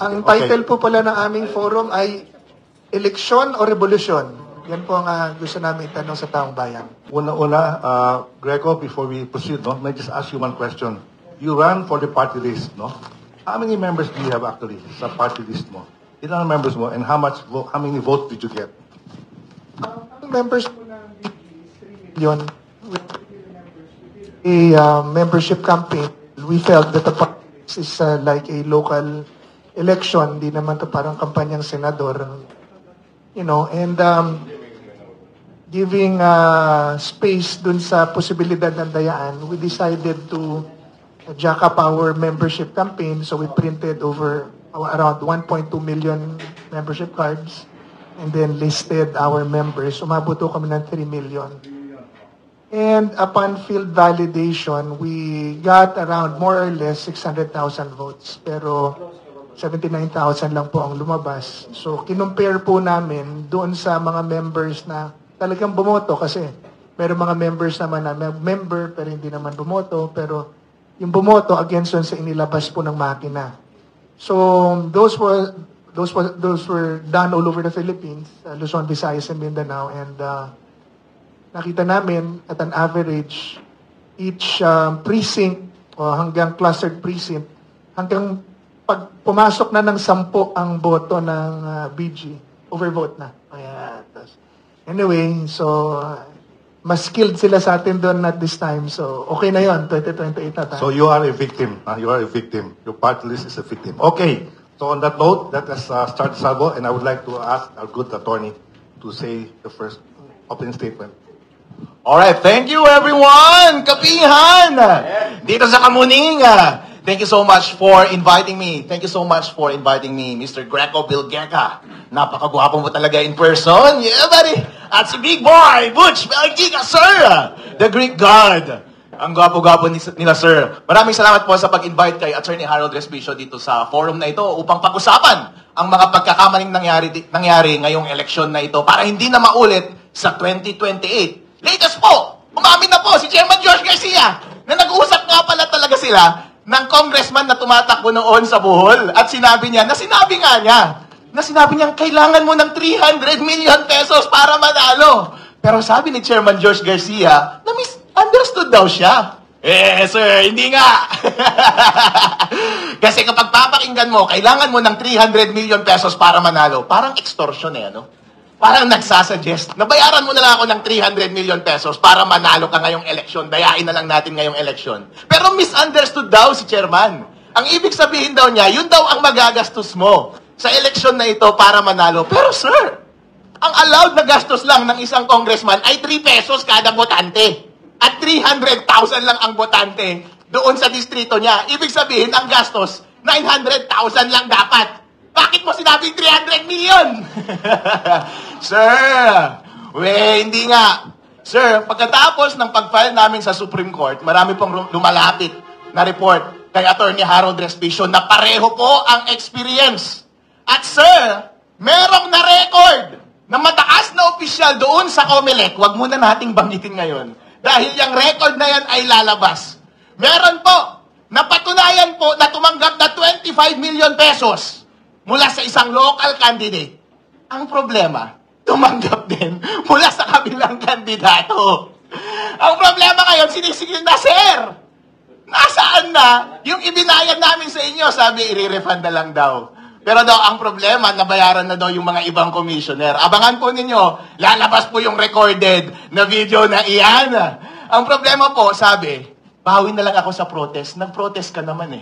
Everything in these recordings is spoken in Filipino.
Ang title po pala ng aming forum ay Eleksyon o Revolusyon? Yan po ang gusto namin itanong sa taong bayan. Una, Greco, before we proceed, no, may I just ask you one question. You ran for the party list, no? How many members do you have actually sa party list mo? Ilan ang members mo and how many votes did you get? Ang members po ng BG is 3 million. A membership campaign, we felt that the party list is like a local election, di naman to parang kampanyang senador, you know, and giving space dun sa posibilidad ng dayaan, we decided to jack up our membership campaign, so we printed over around 1.2 million membership cards and then listed our members. Umabot po kami ng 3 million. And upon field validation, we got around more or less 600,000 votes. Pero 79,000 lang po ang lumabas. So, kinumpare po namin doon sa mga members na talagang bumoto kasi meron mga members naman na member pero hindi naman bumoto. Pero yung bumoto against doon sa inilabas po ng makina. So, those were done all over the Philippines, Luzon, Visayas, and Mindanao. And nakita namin at an average, each precinct o hanggang clustered precinct, hanggang pag pumasok na ng 10 ang boto ng BG, overvote na. Anyway, so mas skilled sila sa atin doon at this time. So okay na yon, 2028 na tayo. So you are a victim. You are a victim. Your party list is a victim. Okay. So on that note, let us start Salvo, and I would like to ask our good attorney to say the first opening statement. All right, thank you everyone. Kapihan. Dito sa Kamuning. Thank you so much for inviting me. Thank you so much for inviting me, Mr. Greco Bilgeka. Napakagwapo mo talaga in person. Yeah, buddy. At si Big Boy, Butch Belgica, sir. The Greek God. Ang gwapo-gwapo nila, sir. Maraming salamat po sa pag-invite kay Attorney Harold Respicio dito sa forum na ito upang pag-usapan ang mga pagkakamaling nangyari ngayong eleksyon na ito para hindi na maulit sa 2028. Latest po, umamin na po si Chairman George Garcia na nag-uusap nga pala talaga sila ng congressman na tumatakbo noon sa Bohol. At sinabi niya kailangan mo ng 300 million pesos para manalo. Pero sabi ni Chairman George Garcia na misunderstood daw siya. Sir, hindi nga. Kasi kapag papakinggan mo, kailangan mo ng 300 million pesos para manalo. Parang extortion no? Parang nagsasuggest, nabayaran mo na lang ako ng 300 million pesos para manalo ka ngayong eleksyon. Dayain na lang natin ngayong eleksyon. Pero misunderstood daw si Chairman. Ang ibig sabihin daw niya, yun daw ang magagastos mo sa eleksyon na ito para manalo. Pero sir, ang allowed na gastos lang ng isang congressman ay 3 pesos kada botante. At 300,000 lang ang botante doon sa distrito niya. Ibig sabihin, ang gastos, 900,000 lang dapat. Bakit mo sinabing 300 million? Sir, hindi nga. Sir, pagkatapos ng pag-file namin sa Supreme Court, marami pong lumalapit na report kay Attorney Harold Respicio na pareho po ang experience. At sir, merong na-record na mataas na opisyal doon sa COMELEC. Huwag muna nating banggitin ngayon. Dahil yung record na yan ay lalabas. Meron po, napatunayan po na tumanggap na 25 million pesos mula sa isang local candidate. Ang problema, tumanggap din mula sa kabilang kandidato. Ang problema ngayon, sinisigil na, sir! Nasaan na? Yung ibinayad namin sa inyo, sabi, i-refund na lang daw. Pero daw, ang problema, nabayaran na daw yung mga ibang commissioner. Abangan po ninyo, lalabas po yung recorded na video na iyan. Ang problema po, sabi, bawi na lang ako sa protest. Nag-protest ka naman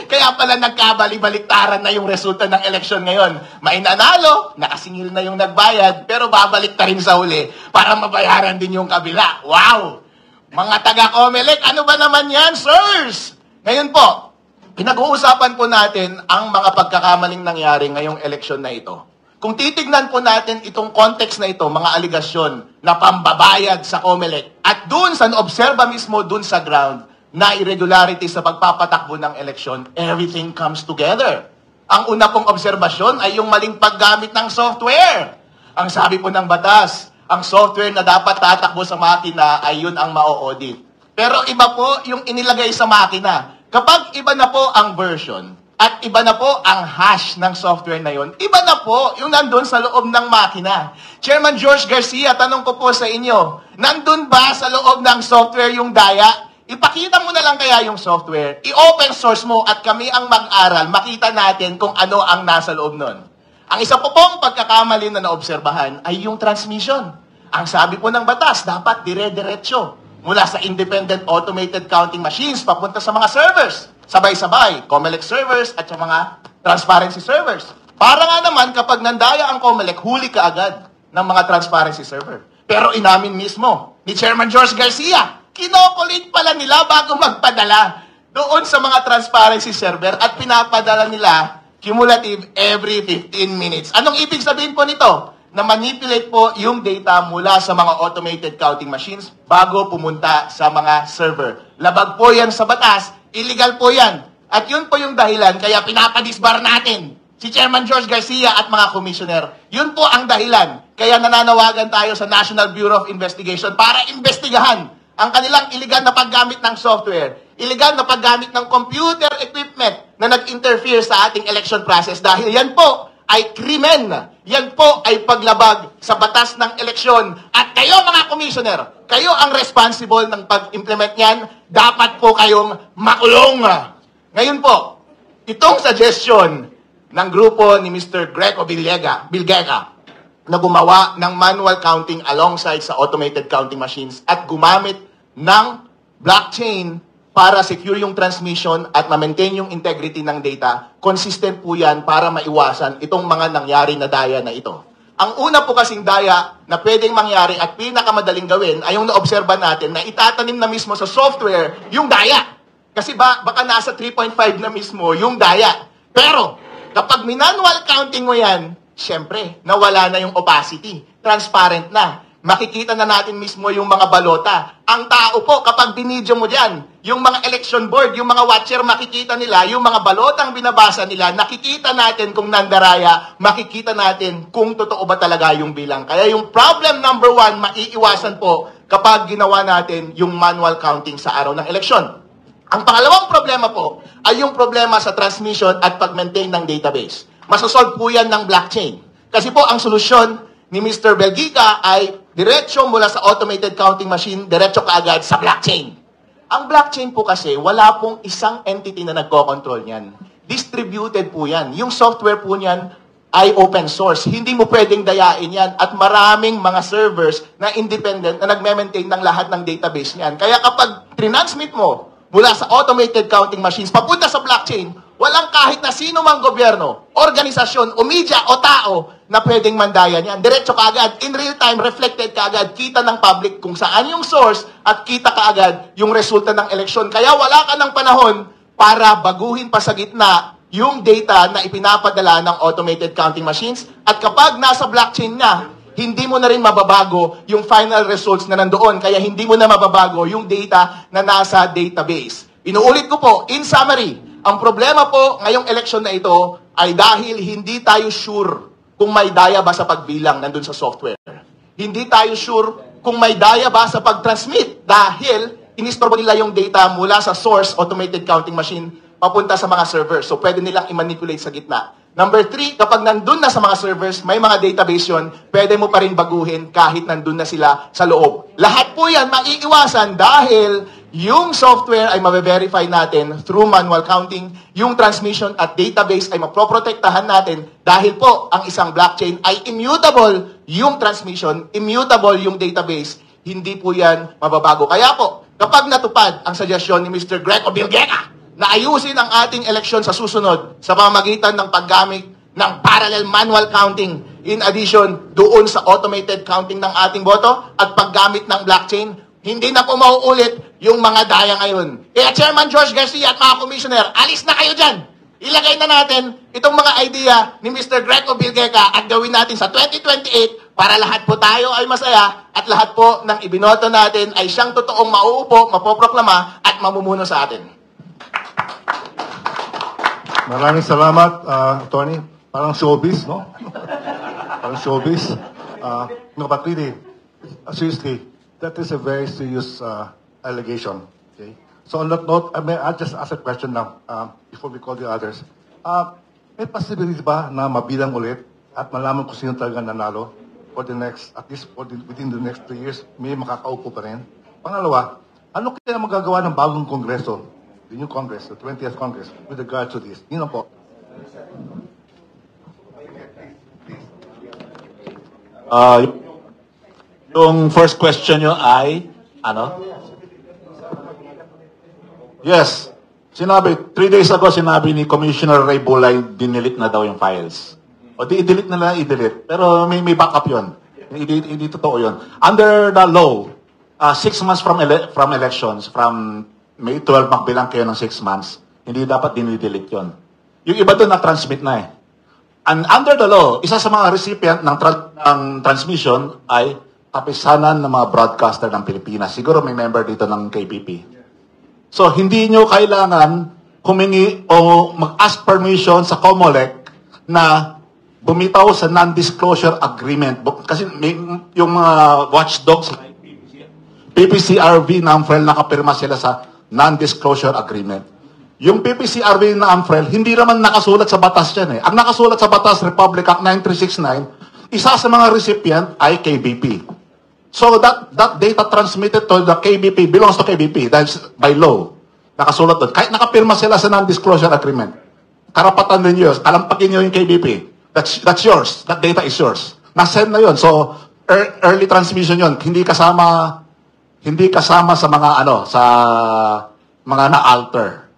Kaya pala nagkabali-baliktaran na yung resulta ng eleksyon ngayon. May nanalo, nakasingil na yung nagbayad, pero babalik ta rin sa huli para mabayaran din yung kabila. Wow! Mga taga-COMELEC, ano ba naman yan, sirs? Ngayon po, pinag-uusapan po natin ang mga pagkakamaling nangyari ngayong eleksyon na ito. Kung titignan po natin itong context na ito, mga aligasyon na pambabayad sa COMELEC, at dun sa obserba mismo dun sa ground, na irregularity sa pagpapatakbo ng eleksyon, everything comes together. Ang una pong obserbasyon ay yung maling paggamit ng software. Ang sabi po ng batas, ang software na dapat tatakbo sa makina ay yun ang ma-audit. Pero iba po yung inilagay sa makina. Kapag iba na po ang version, At iba na po ang hash ng software na yon. Iba na po yung nandun sa loob ng makina. Chairman George Garcia, tanong ko po sa inyo, nandun ba sa loob ng software yung daya? Ipakita mo na lang kaya yung software, i-open source mo at kami ang mag-aral, makita natin kung ano ang nasa loob nun. Ang isa po pong pagkakamali na naobserbahan ay yung transmission. Ang sabi po ng batas, dapat dire-diretso mula sa independent automated counting machines papunta sa mga servers. Sabay-sabay, COMELEC servers at sa mga transparency servers. Para nga naman kapag nandaya ang COMELEC, huli ka agad ng mga transparency server. Pero inamin mismo ni Chairman George Garcia, kinokulit pala nila bago magpadala doon sa mga transparency server at pinapadala nila cumulative every 15 minutes. Anong ibig sabihin po nito? Na manipulate po yung data mula sa mga automated counting machines bago pumunta sa mga server. Labag po yan sa batas, illegal po yan. At yun po yung dahilan kaya pinapadisbar natin si Chairman George Garcia at mga commissioner. Yun po ang dahilan kaya nananawagan tayo sa National Bureau of Investigation para investigahan ang kanilang illegal na paggamit ng software, illegal na paggamit ng computer equipment na nag-interfere sa ating election process dahil yan po ay krimen. Yan po ay paglabag sa batas ng eleksyon. At kayo mga commissioner, kayo ang responsible ng pag-implement niyan. Dapat po kayong makulong. Ngayon po, itong suggestion ng grupo ni Mr. Greco Bilgega na gumawa ng manual counting alongside sa automated counting machines at gumamit ng blockchain para secure yung transmission at ma-maintain yung integrity ng data, consistent po yan para maiwasan itong mga nangyari na daya na ito. Ang una po kasing daya na pwedeng mangyari at pinakamadaling gawin ay yung naobserba natin na itatanim na mismo sa software yung daya. Kasi baka nasa 3.5 na mismo yung daya. Pero kapag manual counting mo yan, syempre, nawala na yung opacity. Transparent na. Makikita na natin mismo yung mga balota. Ang tao po, kapag binidyo mo dyan, yung mga election board, yung mga watcher, makikita nila, yung mga balotang binabasa nila, nakikita natin kung nandaraya, makikita natin kung totoo ba talaga yung bilang. Kaya yung problem number 1, maiiwasan po kapag ginawa natin yung manual counting sa araw ng eleksyon. Ang pangalawang problema po ay yung problema sa transmission at pag-maintain ng database. Masasolve po yan ng blockchain. Kasi po ang solusyon ni Mr. Belgica ay diretso mula sa automated counting machine, diretso kaagad sa blockchain. Ang blockchain po kasi, wala pong isang entity na nagko-control niyan. Distributed po yan. Yung software po niyan ay open source. Hindi mo pwedeng dayain yan. At maraming mga servers na independent na nagme-maintain ng lahat ng database niyan. Kaya kapag transmit mo mula sa automated counting machines papunta sa blockchain, walang kahit na sino mang gobyerno, organisasyon, o media, o tao na pwedeng mandaya niyan. Diretso kaagad, in real time, reflected kaagad, kita ng public kung saan yung source at kita kaagad yung resulta ng eleksyon. Kaya wala ka ng panahon para baguhin pa sa gitna yung data na ipinapadala ng automated counting machines. At kapag nasa blockchain na, hindi mo na rin mababago yung final results na nandoon. Kaya hindi mo na mababago yung data na nasa database. Inuulit ko po, in summary, ang problema po ngayong election na ito ay dahil hindi tayo sure kung may daya ba sa pagbilang nandun sa software. Hindi tayo sure kung may daya ba sa pag-transmit dahil inistorbo nila yung data mula sa source automated counting machine papunta sa mga servers. So pwede nilang i-manipulate sa gitna. Number 3, kapag nandun na sa mga servers, may mga database yun, pwede mo pa rin baguhin kahit nandun na sila sa loob. Lahat po yan maiiwasan dahil yung software ay mabe-verify natin through manual counting, yung transmission at database ay maproprotektahan natin dahil po ang isang blockchain ay immutable yung transmission, immutable yung database, hindi po yan mababago. Kaya po, kapag natupad ang suggestion ni Mr. Greco Bilgega na ayusin ang ating eleksyon sa susunod sa pamamagitan ng paggamit ng parallel manual counting in addition doon sa automated counting ng ating boto at paggamit ng blockchain, hindi na po mauulit yung mga daya ngayon. Kaya Chairman George Garcia at mga commissioner, alis na kayo dyan. Ilagay na natin itong mga idea ni Mr. Greco Bilgega at gawin natin sa 2028 para lahat po tayo ay masaya at lahat po ng ibinoto natin ay siyang totoong mauupo, mapoproklama at mamumuno sa atin. Maraming salamat, Attorney. Parang showbiz, no? Parang showbiz. No, but really, seriously, that is a very serious allegation. Okay? So on that note, I'll just ask a question now before we call the others. May possibility ba na mabilang ulit at malaman kung sino talaga nanalo for the next, at least within the next 3 years, may makakaupo pa rin? Pangalawa, ano kaya magagawa ng bagong kongreso, the new Congress, the 20th Congress, with regard to this? Yun lang po. Yung first question nyo ay, ano? Yes. Sinabi, 3 days ago, sinabi ni Commissioner Ray Bulay, dinilit na daw yung files. O di i-delete na lang, i-delete. Pero may backup yun. Hindi totoo yun. Under the law, 6 months from elections, from May 12, magbilang kayo ng 6 months, hindi dapat dinidelete yun. Yung iba doon na-transmit na eh. And under the law, isa sa mga recipient ng transmission ay kapisanan ng mga broadcaster ng Pilipinas. Siguro may member dito ng KPP. So, hindi nyo kailangan humingi o mag-ask permission sa COMELEC na bumitaw sa non-disclosure agreement. Kasi yung mga watchdogs like PPCRV na AMFREL, nakapirma sila sa non-disclosure agreement. Yung PPCRV na AMFREL, hindi naman nakasulat sa batas yan eh. Ang nakasulat sa batas, Republic Act 9369, isa sa mga recipient ay KBP. So that data transmitted to the KBP belongs to KBP. That's by law. Nakasulat doon. Kahit nakapirma sila sa non-disclosure agreement. Karapatan din yun. Alampagin nyo yung KBP. That's yours. That data is yours. Nasend na yun. So, early transmission yun. Hindi kasama sa mga sa mga na-alter.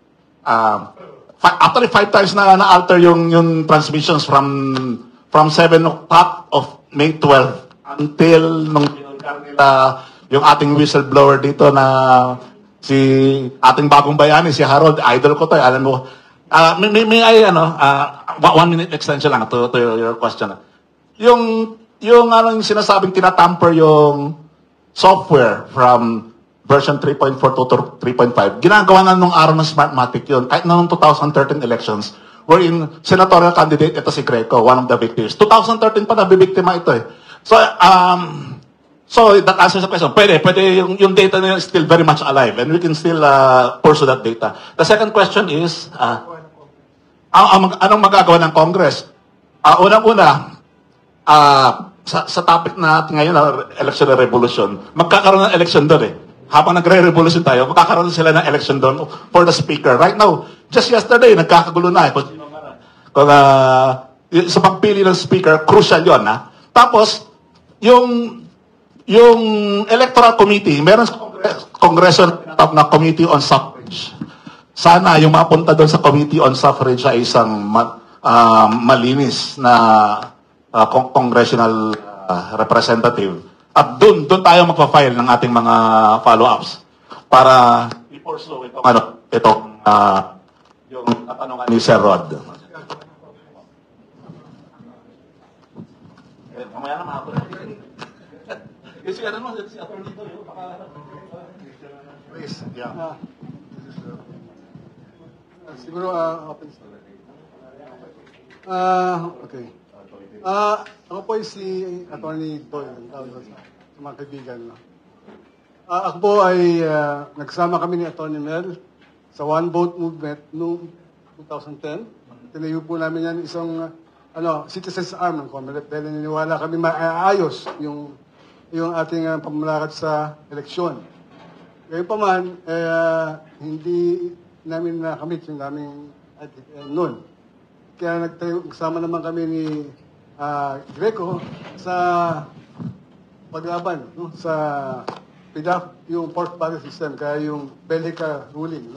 Actually, 5 times na alter yung transmissions from 7 o'clock of May 12 until nung yung ating whistleblower dito na si ating bagong bayani, si Harold, idol ko to, alam mo. May 1 minute extension lang to your question. Yung sinasabing tinatamper yung software from version 3.4 to 3.5, ginagawa na nung araw ng Smartmatic yun. Kahit na nung 2013 elections, wherein senatorial candidate ito si Greco, one of the victims. 2013 pa nabibiktima ito eh. So that answers the question. Pwede yung data na yun is still very much alive and we can still pursue that data. The second question is, anong magagawa ng Congress? Unang-una, sa topic natin ngayon, election and revolution, magkakaroon ng election doon eh. Habang nagre-revolution tayo, magkakaroon sila ng election doon for the speaker. Right now, just yesterday, nagkakagulo na eh. Kung sa pagpili ng speaker, crucial yun. Tapos, yung electoral committee, meron sa Kongreso na Committee on Suffrage. Sana yung mapunta doon sa Committee on Suffrage ay isang malinis na congressional representative. At doon tayo magpa-file ng ating mga follow-ups para i-pursue itong yung katanungan ni Sir Rod. Mamaya naman ako. Kasi si attorney to, Please, yeah. Siguro, open story. Okay. Ako po si Attorney Doyle, sa mga kaibigan. Ako po ay nagsama kami ni Attorney Mel sa One Vote Movement noong 2010. Tinayo po namin yan isang citizens arm ng COMELEC dahil naniniwala kami maayos yung ating pamamalakad sa eleksyon. Ngayon pa man, hindi namin nakamit yung naming noon. Kaya nagsama naman kami ni Greco sa paglaban sa PDAF, yung fourth party system, kaya yung Belgica ruling,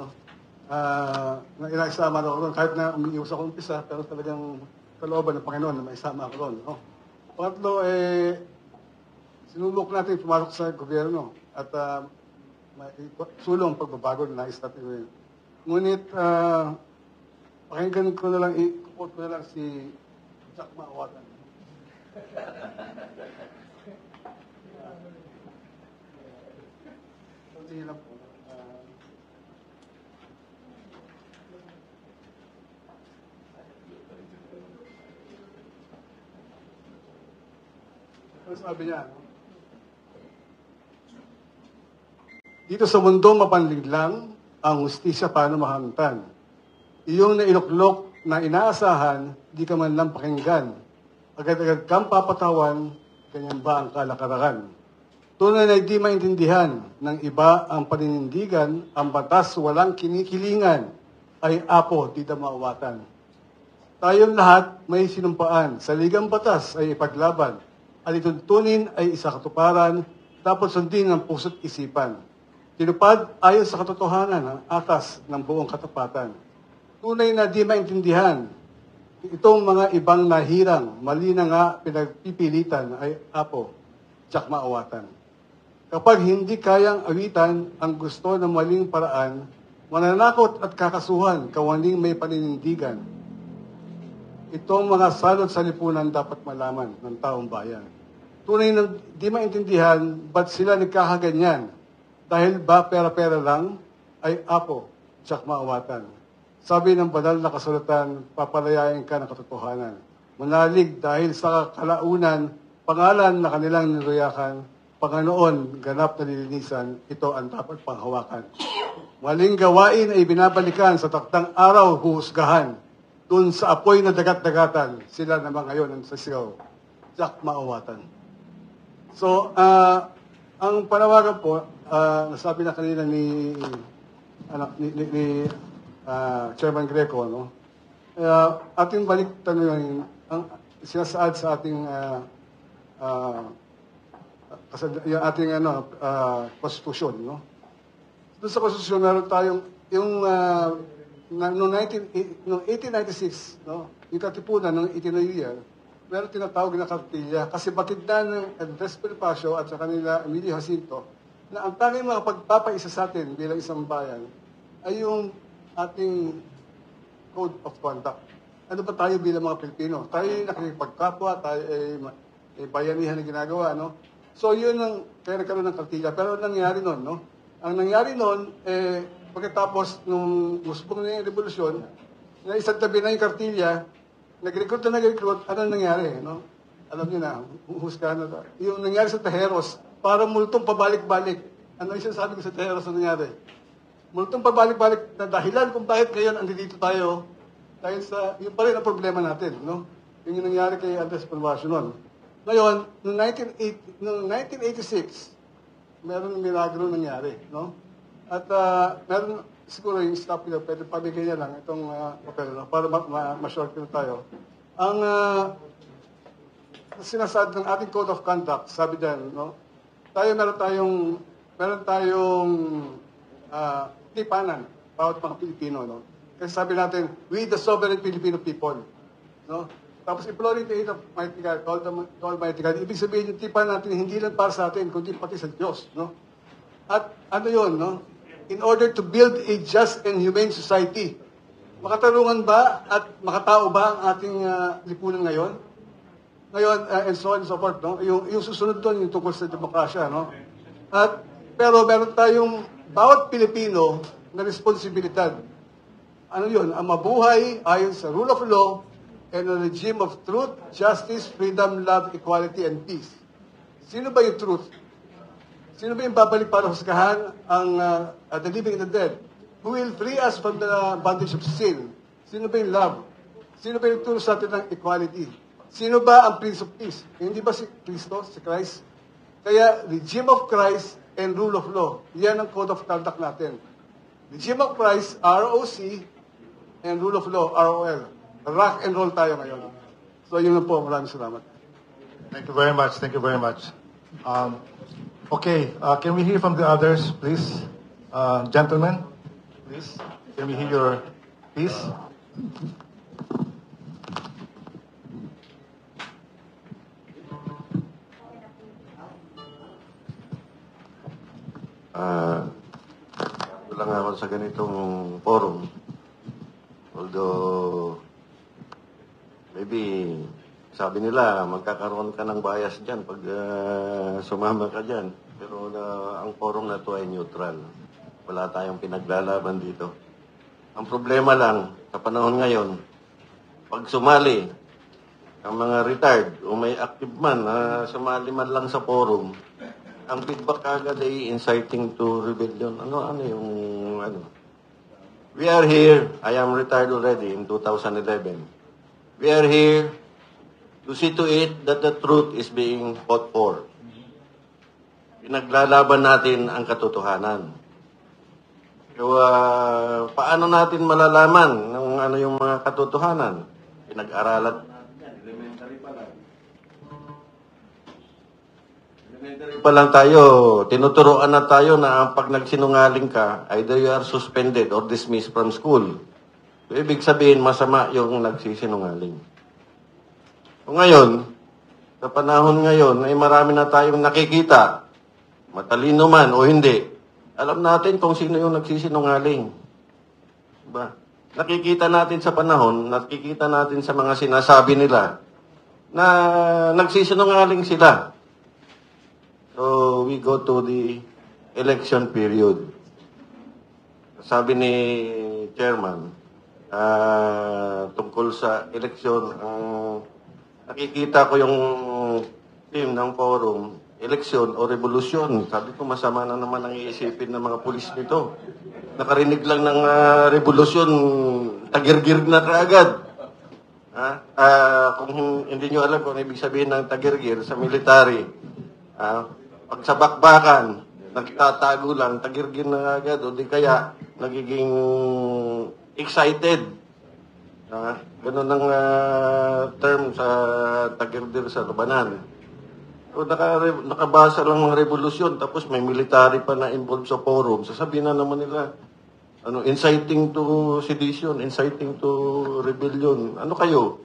na inaisama ako ron, kahit na umiiwas ako umpisa, pero talagang kalooban ng Panginoon na maisama ako ron. Pangatlo, sinulok natin pumasok sa gobyerno at sulong pagbabago na nais natin gawin. Ngunit, pakinggan ko na lang, i-quote ko na lang si Jack Maawatan. Hindi lang po. Ano sabi niya? Dito sa mundo mapanliglang ang hustisya paano mahamtan. Iyong nailuklok na inaasahan, di ka man lang pakinggan. Agad-agad kang papatawan, ganyan ba ang kalakaran? Tunay na di maintindihan ng iba ang paninindigan, ang batas walang kinikilingan, ay apo di maawatan. Tayong lahat may sinumpaan, sa ligang batas ay ipaglaban, alituntunin ay isa katuparan, dapat sundin ng puso't isipan. Tinupad ayon sa katotohanan ang atas ng buong katapatan. Tunay na di maintindihan, itong mga ibang nahirang, mali na nga pinagpipilitan ay apo, tiyak maawatan. Kapag hindi kayang awitan ang gusto ng maling paraan, mananakot at kakasuhan, kawaning may paninindigan. Itong mga salot sa lipunan dapat malaman ng taong bayan. Tunay na di maintindihan, ba't sila nagkakaganyan? Dahil ba pera-pera lang, ay apo, tiyak maawatan. Sabi ng banal na kasulatan, papalayain ka ng katotohanan. Manalig dahil sa kalaunan, pangalan na kanilang niruyakan, Panginoon, ganap na nilinisan, ito ang dapat panghawakan. Maling gawain ay binabalikan sa taktang araw, huhusgahan. Doon sa apoy na dagat-dagatan, sila naman ngayon ang sasigaw. Tiyak maawatan. So, ang panawagan po, nasabi na kanina ni Chairman Greco, no? Ating balik tanong ang sinasaad sa ating yung ating konstitusyon, no? Doon sa konstitusyon meron tayong yung noong 1896, no? Yung katipunan ng 18th year, meron tinatawag na kartilya kasi batid na ng Andres Bonifacio at sa kanila Emilio Jacinto na ang tanging mga pagpapaisa sa atin bilang isang bayan ay yung ating code of conduct. Ano ba tayo bilang mga Pilipino? Tayo ay nakikipagkapwa, tayo ay bayanihan na ginagawa, no? So yun ang kaya nagkaroon ng kartilya. Pero nangyari noon, no? Ang nangyari noon, pagkatapos nung usbong na yung revolusyon, na isang tabi na yung kartilya, nag-recruit, ano nangyari, no? Alam niyo na, husgahan na to. Yung nangyari sa Tejeros, parang multong pabalik-balik. Ano yung sinasabi ko sa Tejeros na nangyari? Multong pabalik-balik na dahilan kung bakit ngayon andito tayo, dahil sa, yun pa rin ang problema natin, no? Yung nangyari kay Andres Bonifacio noon. Ngayon, noong 1986, meron ng milagro nangyari, no? At meron siguro yung staff nila, pwede pabigay niya lang itong papel, no? Para ma-short na tayo. Ang sinasabi ng ating Code of Conduct, sabi dyan, no? Meron tayong tipanan, bawat mga Pilipino, no? Kasi sabi natin, we the sovereign Filipino people, no? Tapos imploring the aid of Mighty God, Almighty God. Ibig sabihin yung tipan natin, hindi lang para sa atin, kundi pati sa Diyos, no? At ano yun, no? In order to build a just and humane society. Makatarungan ba at makatao ba ang ating lipunan ngayon? Ngayon, and so on and so forth, no? Yung susunod doon, yung tungkol sa demokrasya, no? At, pero meron tayong bawat Pilipino na responsibilidad. Ano yun? Ang mabuhay ayon sa rule of law and a regime of truth, justice, freedom, love, equality, and peace. Sino ba yung truth? Sino ba yung babalik para husgahan ang the living and the dead? Who will free us from the bondage of sin? Sino ba yung love? Sino ba yung turo sa atin ng equality? Sino ba ang Prince of Peace? Hindi ba si Kristo, si Christ? Kaya, regime of Christ and rule of law. Yan ang code of conduct natin. Regime of Christ, ROC, and rule of law, ROL. Rock and roll tayo ngayon. So, yun lang po. Maraming salamat. Thank you very much. Thank you very much. Okay, can we hear from the others, please? Gentlemen, please. Can we hear your piece? Lang ako sa ganitong forum. Although, maybe, sabi nila, magkakaroon ka ng bias dyan pag sumama ka dyan. Pero ang forum na to ay neutral. Wala tayong pinaglalaban dito. Ang problema lang, sa panahon ngayon, pag sumali, ang mga retired o may active man na sumali man lang sa forum, ang feedback agad ay inciting to rebellion. Ano yung We are here, I am retired already in 2011. We are here to see to it that the truth is being fought for. Pinaglalaban natin ang katotohanan. So, paano natin malalaman ng ano yung mga katotohanan? Pinag-aralan. Elementary pa lang tayo, tinuturoan na tayo na pag nagsinungaling ka, either you are suspended or dismissed from school. So, ibig sabihin, masama yung nagsisinungaling. So, ngayon, sa panahon ngayon, ay marami na tayong nakikita, matalino man o hindi. Alam natin kung sino yung nagsisinungaling. Diba? Nakikita natin sa panahon, nakikita natin sa mga sinasabi nila na nagsisinungaling sila. So, we go to the election period. Sabi ni Chairman, tungkol sa election, nakikita ko yung team ng forum, eleksyon o revolusyon. Sabi ko, masama na naman ang iisipin ng mga pulis nito. Nakarinig lang ng revolusyon, tagirgir na kaagad. Kung hindi nyo alam kung ano ibig sabihin ng tagirgir sa military, pag sa bakbakan, nagtatago lang, tagirgir na agad, o di kaya nagiging excited. Ganun ang term sa tagirgir sa labanan. So, nakabasa lang ng revolusyon, tapos may military pa na involved sa forum. Sasabihin na naman nila, inciting to sedition, inciting to rebellion. Ano kayo?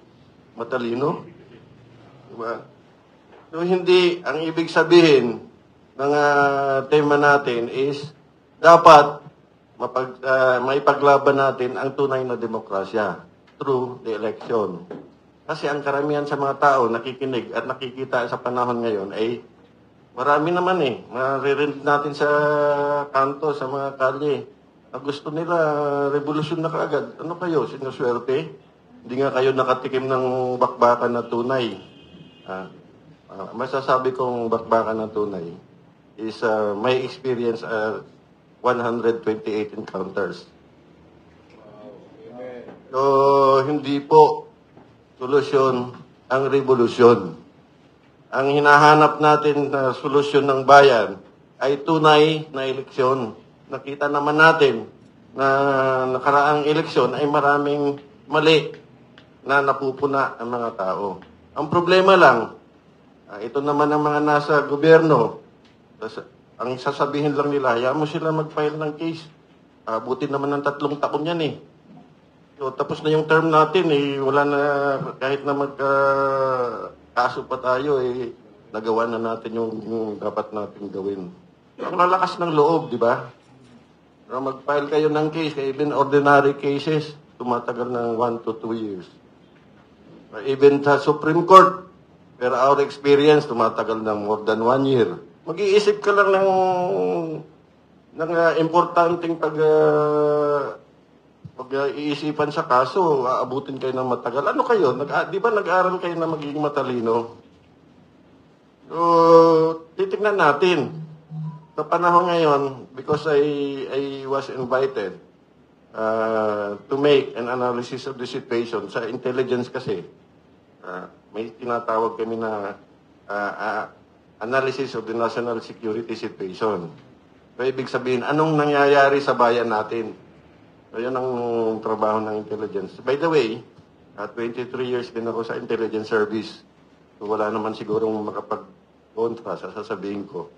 Matalino? Diba? So, hindi, ang ibig sabihin ng tema natin is dapat maipaglaban natin ang tunay na demokrasya through the election. Kasi ang karamihan sa mga tao nakikinig at nakikita sa panahon ngayon ay marami naman maririnig natin sa kanto, sa mga kalye. Gusto nila revolusyon na kaagad. Ano kayo? Sinuswerte? Hindi nga kayo nakatikim ng bakbakan na tunay. Masasabi kong bakbakan na tunay is my experience 128 encounters. So, hindi po solusyon ang revolusyon. Ang hinahanap natin na solusyon ng bayan ay tunay na eleksyon. Nakita naman natin na nakaraang eleksyon ay maraming mali na napupuna ang mga tao. Ang problema lang, ito naman ang mga nasa gobyerno, ang sasabihin lang nila, hayaan mo sila mag-file ng case. Abutin naman ng 3 taon yan So, tapos na yung term natin, wala na, kahit na magkaso pa tayo, nagawa na natin yung dapat natin gawin. Ang lalakas ng loob, di ba? Pero mag-file kayo ng case, even ordinary cases, tumatagal ng 1 to 2 years. Even sa Supreme Court, pero our experience, tumatagal ng more than 1 year. Mag-iisip ka lang ng importanteng pag-iisipan sa kaso, aabutin kayo ng matagal. Ano kayo? Di ba nag-aaral kayo na magiging matalino? So, titignan natin. Sa panahon ngayon, because I was invited to make an analysis of the situation. Sa intelligence kasi, may tinatawag kami na analysis of the national security situation. So, ibig sabihin, anong nangyayari sa bayan natin? So, yan ang trabaho ng intelligence. By the way, 23 years din ako sa intelligence service. So, wala naman sigurong makapag-kontra sa sasabihin ko.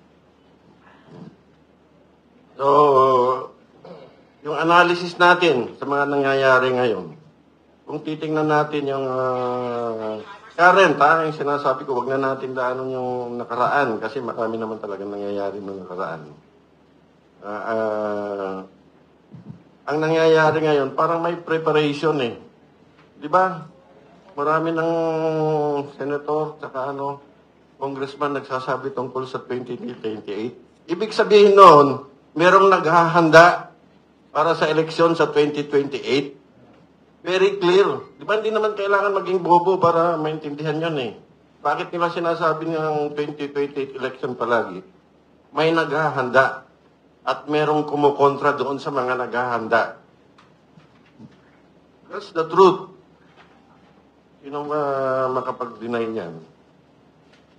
So, yung analysis natin sa mga nangyayari ngayon, kung titingnan natin yung current, yung sinasabi ko, wag na natin daanon yung nakaraan kasi marami naman talagang nangyayari ng nakaraan. Ang nangyayari ngayon, parang may preparation Di ba? Marami ng senator, tsaka congressman nagsasabi tungkol sa 2028. Ibig sabihin noon, merong naghahanda para sa eleksyon sa 2028. Very clear. Di ba hindi naman kailangan maging bobo para maintindihan yun Bakit nila sinasabi ng 2028 election palagi? May naghahanda at merong kumukontra doon sa mga naghahanda. That's the truth. Sino makapag-deny niyan?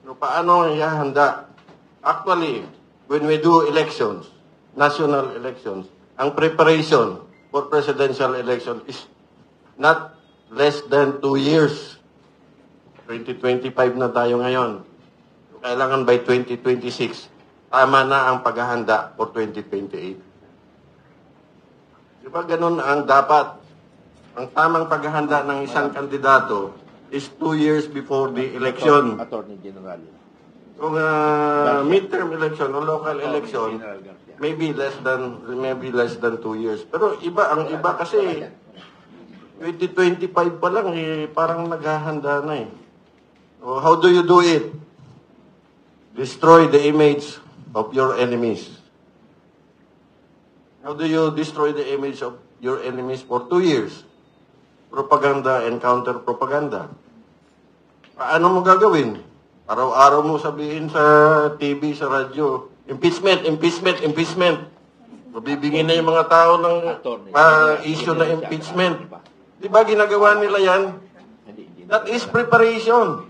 So, paano ihahanda? Actually, when we do elections, national elections, ang preparation for presidential election is not less than 2 years. 2025 na tayo ngayon. Kailangan by 2026, tama na ang paghahanda for 2028. Di ba ganun ang dapat? Ang tamang paghahanda ng isang kandidato is 2 years before the election. Attorney General. Kung midterm election o local election, maybe less than 2 years. Pero ang iba kasi 2025 pa lang parang naghahanda na eh. So how do you do it? Destroy the image of your enemies. How do you destroy the image of your enemies for 2 years? Propaganda and counter-propaganda. Paano mo gagawin? Araw-araw mo sabihin sa TV, sa radyo, impeachment, impeachment, impeachment. Mabibigyan na yung mga tao ng issue na impeachment. Di ba ginagawa nila yan? That is preparation.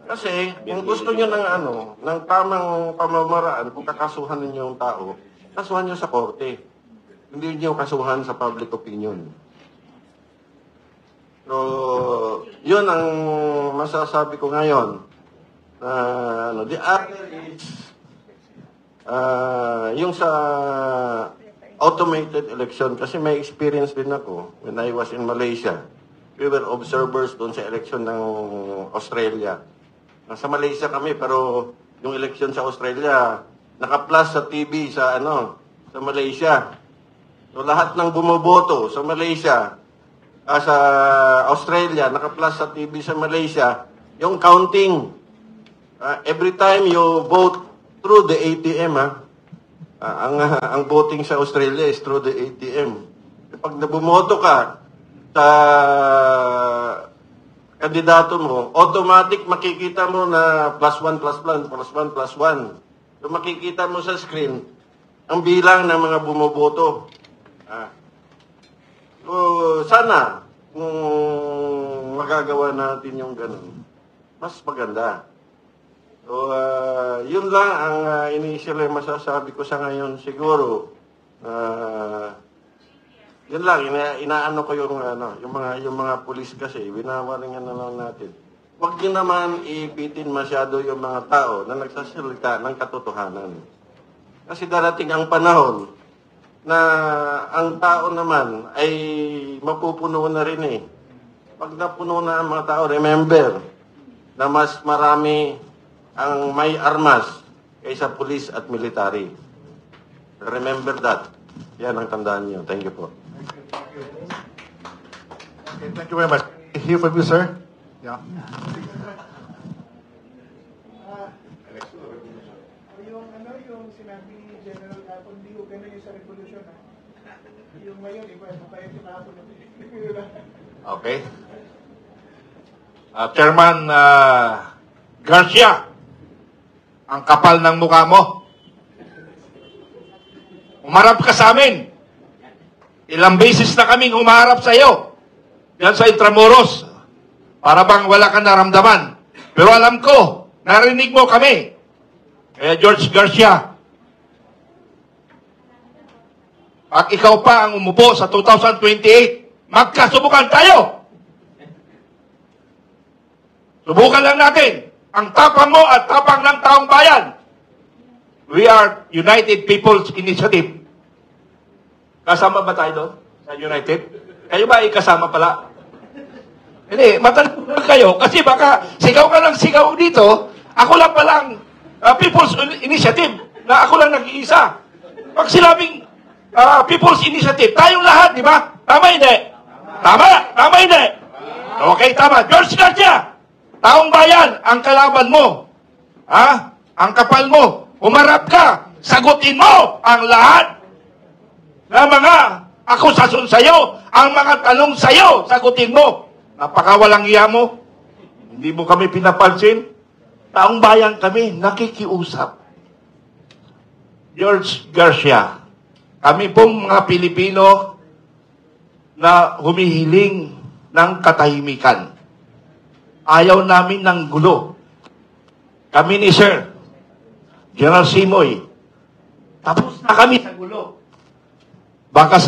Kasi, kung gusto nyo ng tamang pamamaraan, kung kakasuhan ninyo yung tao, kasuhan nyo sa korte. Hindi nyo kasuhan sa public opinion. So, yun ang masasabi ko ngayon. The other is, yung sa automated election, kasi may experience din ako when I was in Malaysia. We were observers doon sa election ng Australia. Nasa Malaysia kami, pero yung election sa Australia, naka-plus sa TV sa Malaysia. So, lahat ng bumoboto sa Malaysia, sa Australia, naka-plus sa TV sa Malaysia, yung counting. Every time you vote through the ATM, ang voting sa Australia is through the ATM. Pag nabumoto ka sa kandidato mo, automatic makikita mo na +1, +1, +1, +1. So makikita mo sa screen ang bilang ng mga bumoboto. So, sana, kung magagawa natin yung ganun, mas maganda. So, yun lang ang initially masasabi ko sa ngayon. Siguro, yun lang, inaano ko yung mga pulis kasi, winawaringan na lang natin. Huwag nyo naman ipitin masyado yung mga tao na nagsasalita ng katotohanan. Kasi darating ang panahon na ang tao naman ay mapupuno na rin eh. Pag napuno na ang mga tao, remember na mas marami ang may armas kaysa police at military. Remember that. Yan ang tandaan nyo. Thank you po. Okay, thank you very much. Hear from you, sir. Yeah. Yung sinabi ni General Capon, di ko ganun yung sa revolution. Yung ngayon, iba yung tinapon. Okay. Chairman Garcia, ang kapal ng mukha mo. Umarap ka sa amin. Ilang beses na kaming humarap sa iyo. Yan sa Intramuros. Para bang wala kang naramdaman. Pero alam ko, narinig mo kami. Kaya George Garcia, pag ikaw pa ang umupo sa 2028, magkasubukan tayo. Subukan lang natin ang tapang mo at tapang ng taong bayan. We are United People's Initiative. Kasama ba tayo doon sa United? Kayo ba ay kasama pala? Hindi, matanong kayo kasi baka sigaw ka ng sigaw dito, ako lang palang People's Initiative na ako lang nag-iisa. Pag sinabing People's Initiative, tayong lahat, di ba? Tama hindi? Tama hindi? Okay, tama. George Garcia, taong bayan, ang kalaban mo. Ang kapal mo. Umarap ka. Sagutin mo ang lahat na mga akusasyon sa'yo, ang mga tanong sa'yo, sagutin mo. Napakawalang iya mo. Hindi mo kami pinapansin. Taong bayan kami, nakikiusap. George Garcia, kami pong mga Pilipino na humihiling ng katahimikan. Ayaw namin ng gulo. Kami ni Sir General Simoy, tapos na kami sa gulo. Baka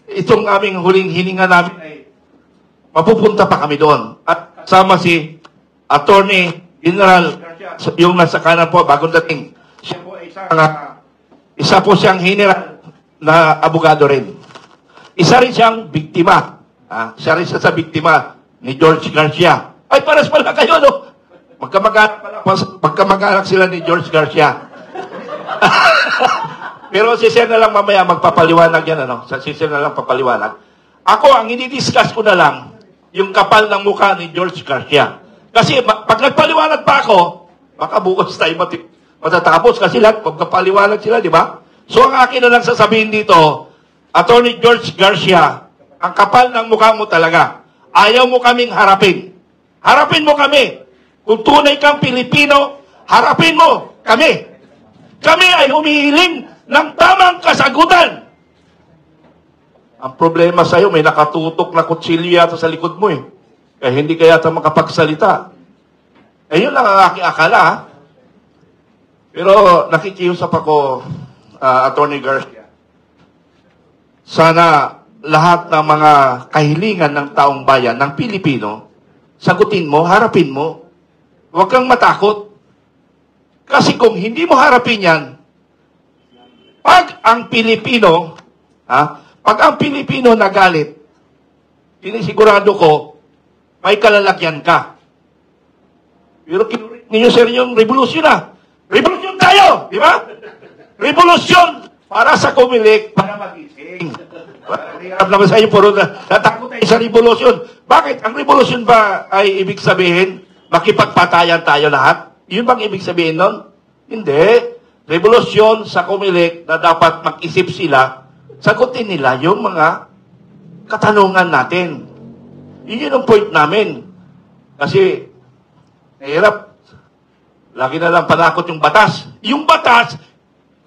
itong aming huling hininga namin ay mapupunta pa kami doon. At kasama si Attorney General, yung nasa kanan po, bagong dating. Siya po ay isa po siyang general na abogado rin. Isa rin siyang biktima. Siya rin siya sa biktima ni George Garcia. Ay, paras pala kayo, no? Magkamag-anak sila ni George Garcia. Pero si Sir na lang mamaya magpapaliwanag yan, ano? Si Sir na lang papaliwanag. Ako, ang ini-discuss ko na lang, yung kapal ng mukha ni George Garcia. Kasi pag nagpaliwanag pa ako, baka bukas tayo matatapos kasi lahat magpapaliwanag sila, di ba? So ang akin na lang sasabihin dito, Attorney George Garcia, ang kapal ng mukha mo talaga. Ayaw mo kaming harapin. Harapin mo kami. Kung tunay kang Pilipino, harapin mo kami. Kami ay humihiling ng tamang kasagutan. Ang problema sa'yo, may nakatutok na kutsilyo yata sa likod mo eh. Kaya hindi ka yata makapagsalita. Eh, yun lang ang aking akala, ha? Pero nakikiusap ako, Attorney Garcia. Sana lahat ng mga kahilingan ng taong bayan, ng Pilipino, sagutin mo, harapin mo. Huwag kang matakot. Kasi kung hindi mo harapin yan, pag ang Pilipino nagalit, sinisigurado ko, may kalalagyan ka. Pero kinurit ninyo, sir, yung revolusyon na. Revolusyon tayo! Di ba? Revolusyon para sa Comelec, para magising. Hirap naman sa inyo, puro natakot tayo sa revolusyon. Bakit? Ang revolusyon ba ay ibig sabihin, makipagpatayan tayo lahat? Yun bang ibig sabihin nun? Hindi. Revolusyon sa Comelec na dapat mag-isip sila, sagutin nila yung mga katanungan natin. Yun ang point namin. Kasi, nahirap. Lagi na lang panakot yung batas. Yung batas,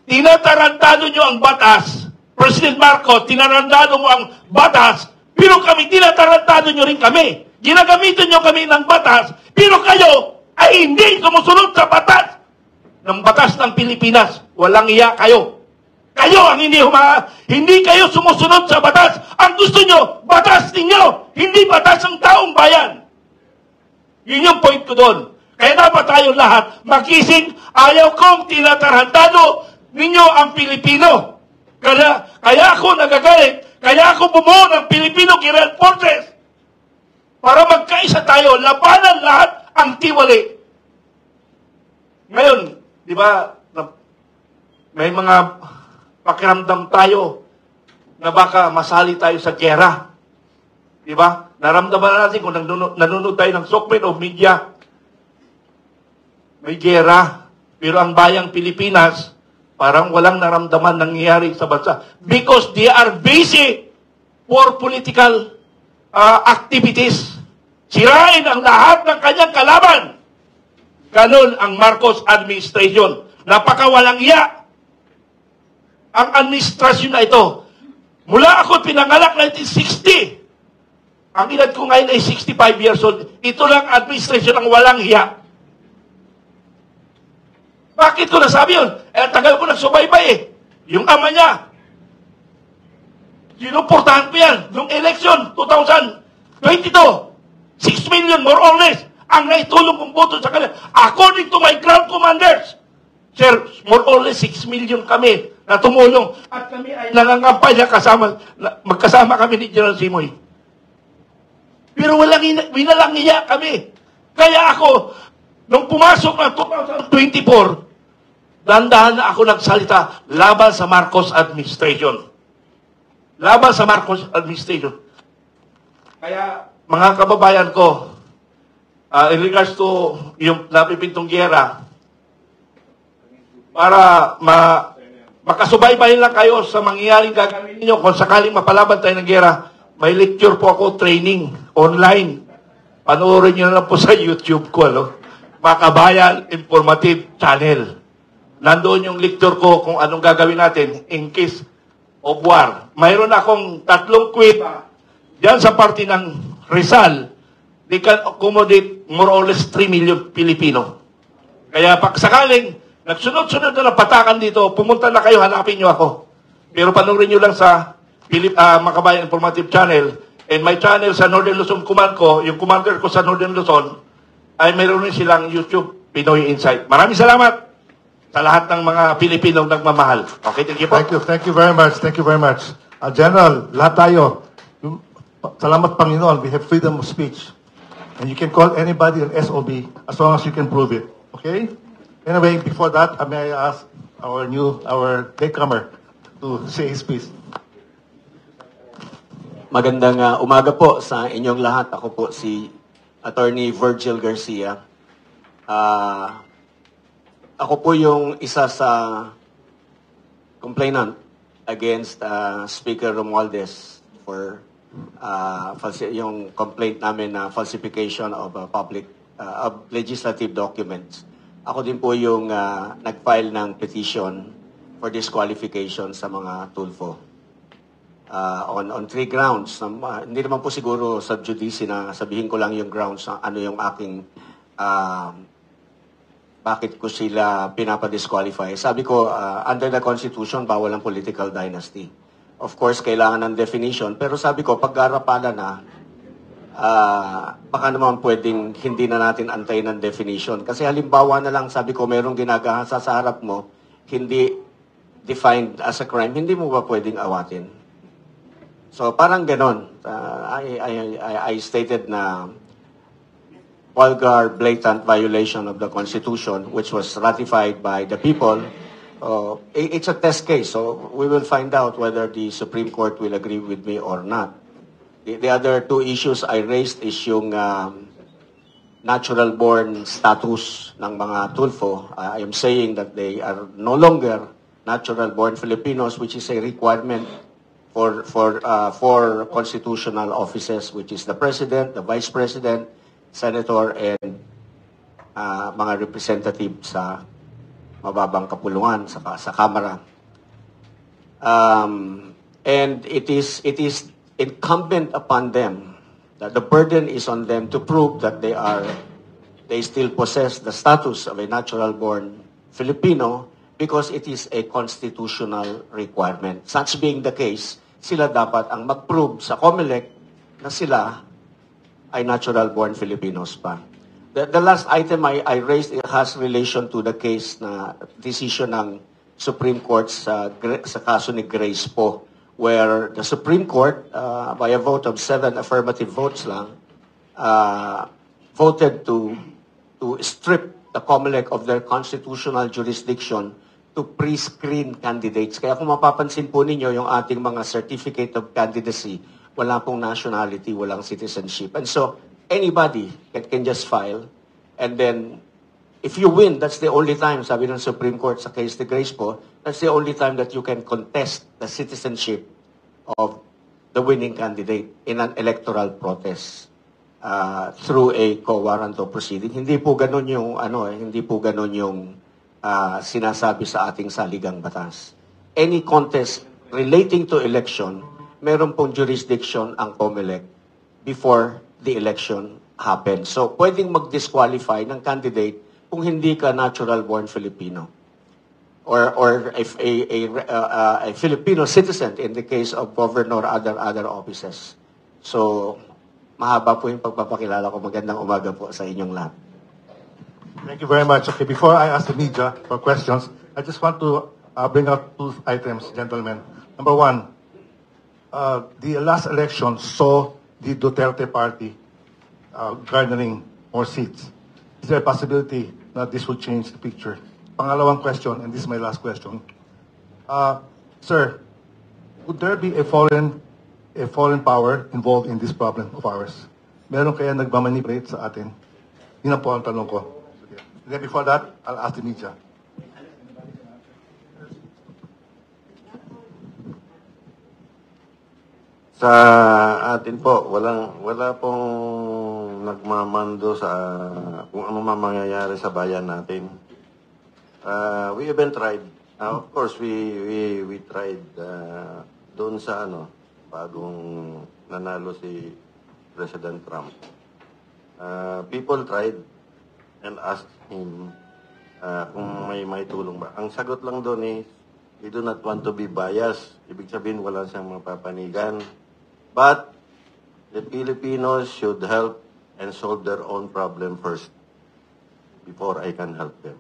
tinatarantado nyo ang batas. President Marcos, tinarantado mo ang batas, pero kami, tinatarantado nyo rin kami. Ginagamitan nyo kami ng batas, pero kayo ay hindi sumusunod sa batas ng batas ng Pilipinas. Walang iya kayo. Kayo ang hindi kayo sumusunod sa batas. Ang gusto nyo, batas ninyo, hindi batas ng taong bayan. Yun yung point ko doon. Kaya dapat tayo lahat magising. Ayaw kong tinatarantado ninyo ang Pilipino. Kaya ako nagagalit. Kaya ako bumuo ng Filipino Guerrilla Forces. Para magkaisa tayo, labanan lahat ang tiwali. Ngayon, di ba, may mga pakiramdam tayo na baka masali tayo sa gera. Di ba? Naramdaman natin kung nanonood tayo ng Sokmen o media. May gera. Pero ang bayang Pilipinas, parang walang naramdaman nangyayari sa bansa. Because they are busy for political activities. Sirain ang lahat ng kanyang kalaban. Ganon ang Marcos administration. Napakawalang iya. Ang administrasyon na ito. Mula ako pinanganak 1960. Ang edad ko ngayon ay 65 years old. Ito lang administrasyon ng walang hiya. Bakit ko nasabi yun? Tagal ko nagsubaybay eh. Yung ama niya. Sinuportahan ko yan. Yung election, 2022. 6 million more or less ang naitulong kong boto sa kanila. According to my ground commanders, sir, more or less 6 million kami na tumulong. At kami ay nangangampanya magkasama kami ni General Simoy. Pero winalang iya kami. Kaya ako, nung pumasok na 2024, dahan-dahan na ako nagsalita laban sa Marcos administration. Laban sa Marcos administration. Kaya, mga kababayan ko, in regards to yung napipintong giyera, para makasubaybay lang kayo sa mangyayaring gagawin ninyo kung sakaling mapalaban tayo ng giyera, may lecture po ako, training, online. Panoorin nyo na lang po sa YouTube ko, Makabayan Informative Channel. Nandoon yung lecture ko kung anong gagawin natin in case of war. Mayroon akong 3 kuweba diyan sa parte ng Rizal. They can accommodate more or less 3 million Pilipino. Kaya pag sakaling nagsunod-sunod na patakan dito, pumunta na kayo, hanapin nyo ako. Pero panoorin nyo lang sa Makabayan Informative Channel and my channel sa Northern Luzon Command ko, yung commander ko sa Northern Luzon, ay mayroon rin silang YouTube, Pinoy Insight. Maraming salamat sa lahat ng mga Pilipinong nagmamahal. Okay, thank you po. Thank you very much. Thank you very much. General, lahat tayo, salamat Panginoon, we have freedom of speech. And you can call anybody an SOB as long as you can prove it. Okay? Anyway, before that, may I ask our latecomer to say his piece. Magandang umaga po sa inyong lahat. Ako po si Attorney Virgil Garcia. Ako po yung isa sa complainant against Speaker Romualdez for yung complaint namin na falsification of of legislative documents. Ako din po yung nag-file ng petition for disqualification sa mga Tulfo. On 3 grounds. Hindi naman po siguro sub judice na sabihin ko lang yung grounds na ano yung aking bakit ko sila pinapadisqualify. Sabi ko, under the Constitution, bawal ang political dynasty. Of course, kailangan ng definition. Pero sabi ko, pag-arapalan na, baka naman pwedeng hindi na natin antayin ng definition. Kasi halimbawa na lang, sabi ko, merong ginagahasa sa harap mo, hindi defined as a crime, hindi mo ba pwedeng awatin? So parang ganon. I stated na vulgar, blatant violation of the Constitution, which was ratified by the people. It's a test case, so we will find out whether the Supreme Court will agree with me or not. The other 2 issues I raised is yung natural-born status ng mga Tulfo. I am saying that they are no longer natural-born Filipinos, which is a requirement for constitutional offices, which is the President, the Vice President, Senator, and mga representative sa mababang kapulungan sa Kamara. And it is incumbent upon them, that the burden is on them to prove that they still possess the status of a natural-born Filipino because it is a constitutional requirement. Such being the case, sila dapat ang mag-prove sa COMELEC na sila ay natural-born Filipinos pa. The last item I raised, it has relation to the case na decision ng Supreme Court sa kaso ni Grace po, where the Supreme Court, by a vote of 7 affirmative votes lang, voted to strip the COMELEC of their constitutional jurisdiction to pre-screen candidates. Kaya kung mapapansin po ninyo, yung ating mga certificate of candidacy, wala pong nationality, walang citizenship. And so, anybody can just file. And then, if you win, that's the only time, sabi ng Supreme Court sa case ni Grace po, that's the only time that you can contest the citizenship of the winning candidate in an electoral protest through a co-warranto proceeding. Hindi po ganun yung, hindi po ganun yung sinasabi sa ating saligang batas. Any contest relating to election, meron pong jurisdiction ang COMELEC before the election happens. So, pwedeng mag-disqualify ng candidate kung hindi ka natural-born Filipino or if a Filipino citizen in the case of governor or other offices. So, mahaba po yung pagpapakilala ko. Magandang umaga po sa inyong lahat. Thank you very much. Okay, before I ask the media for questions, I just want to bring out 2 items, gentlemen. Number 1, the last election saw the Duterte party garnering more seats. Is there a possibility that this will change the picture? Pangalawang question, and this is my last question. Sir, would there be a foreign power involved in this problem of ours? Meron kaya nagmamanipulate sa atin? Yun po ang tanong ko. Then before that, I'll ask the media. Sa atin po, wala pong nagmamando sa kung ano man mangyayari sa bayan natin. We even tried Of course, we tried doon sa bagong nanalo si President Trump. People tried and asked him kung may tulong ba. Ang sagot lang doon is, we do not want to be biased. Ibig sabihin, wala siyang mapapanigan. But the Filipinos should help and solve their own problem first before I can help them.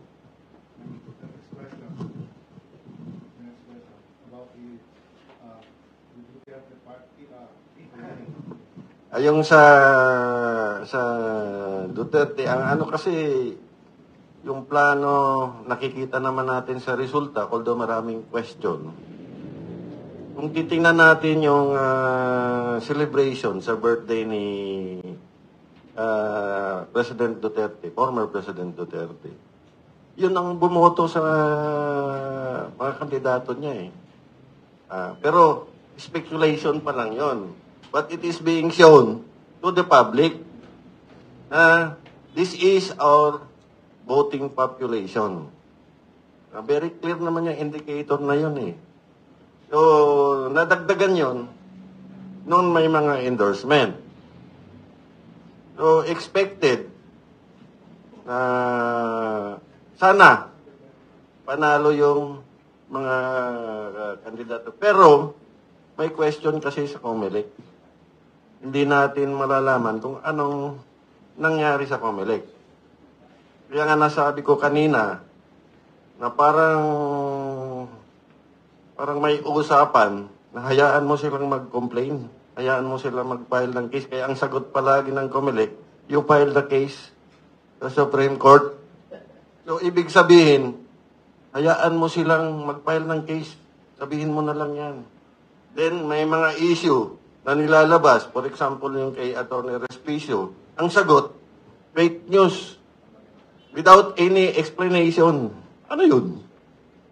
Ayong sa Duterte, ang kasi yung plano nakikita naman natin sa resulta, although maraming question. Kung titingnan natin yung celebration sa birthday ni President Duterte, former President Duterte, yun ang bumoto sa mga kandidato niya eh. Pero speculation pa lang yun. But it is being shown to the public na this is our voting population. Very clear naman yung indicator na yun eh. So, nadagdagan yun noon may mga endorsement. So, expected na sana panalo yung mga kandidato. Pero, may question kasi sa COMELEC. Hindi natin malalaman kung anong nangyari sa COMELEC. Kaya nga nasabi ko kanina na parang may usapan na hayaan mo silang mag-complain. Hayaan mo silang mag-file ng case. Kaya ang sagot palagi ng COMELEC, you file the case sa Supreme Court. So, ibig sabihin, hayaan mo silang mag-file ng case. Sabihin mo na lang yan. Then, may mga issue na nilalabas. For example, yung kay Atty. Respicio. Ang sagot, fake news. Without any explanation. Ano yun?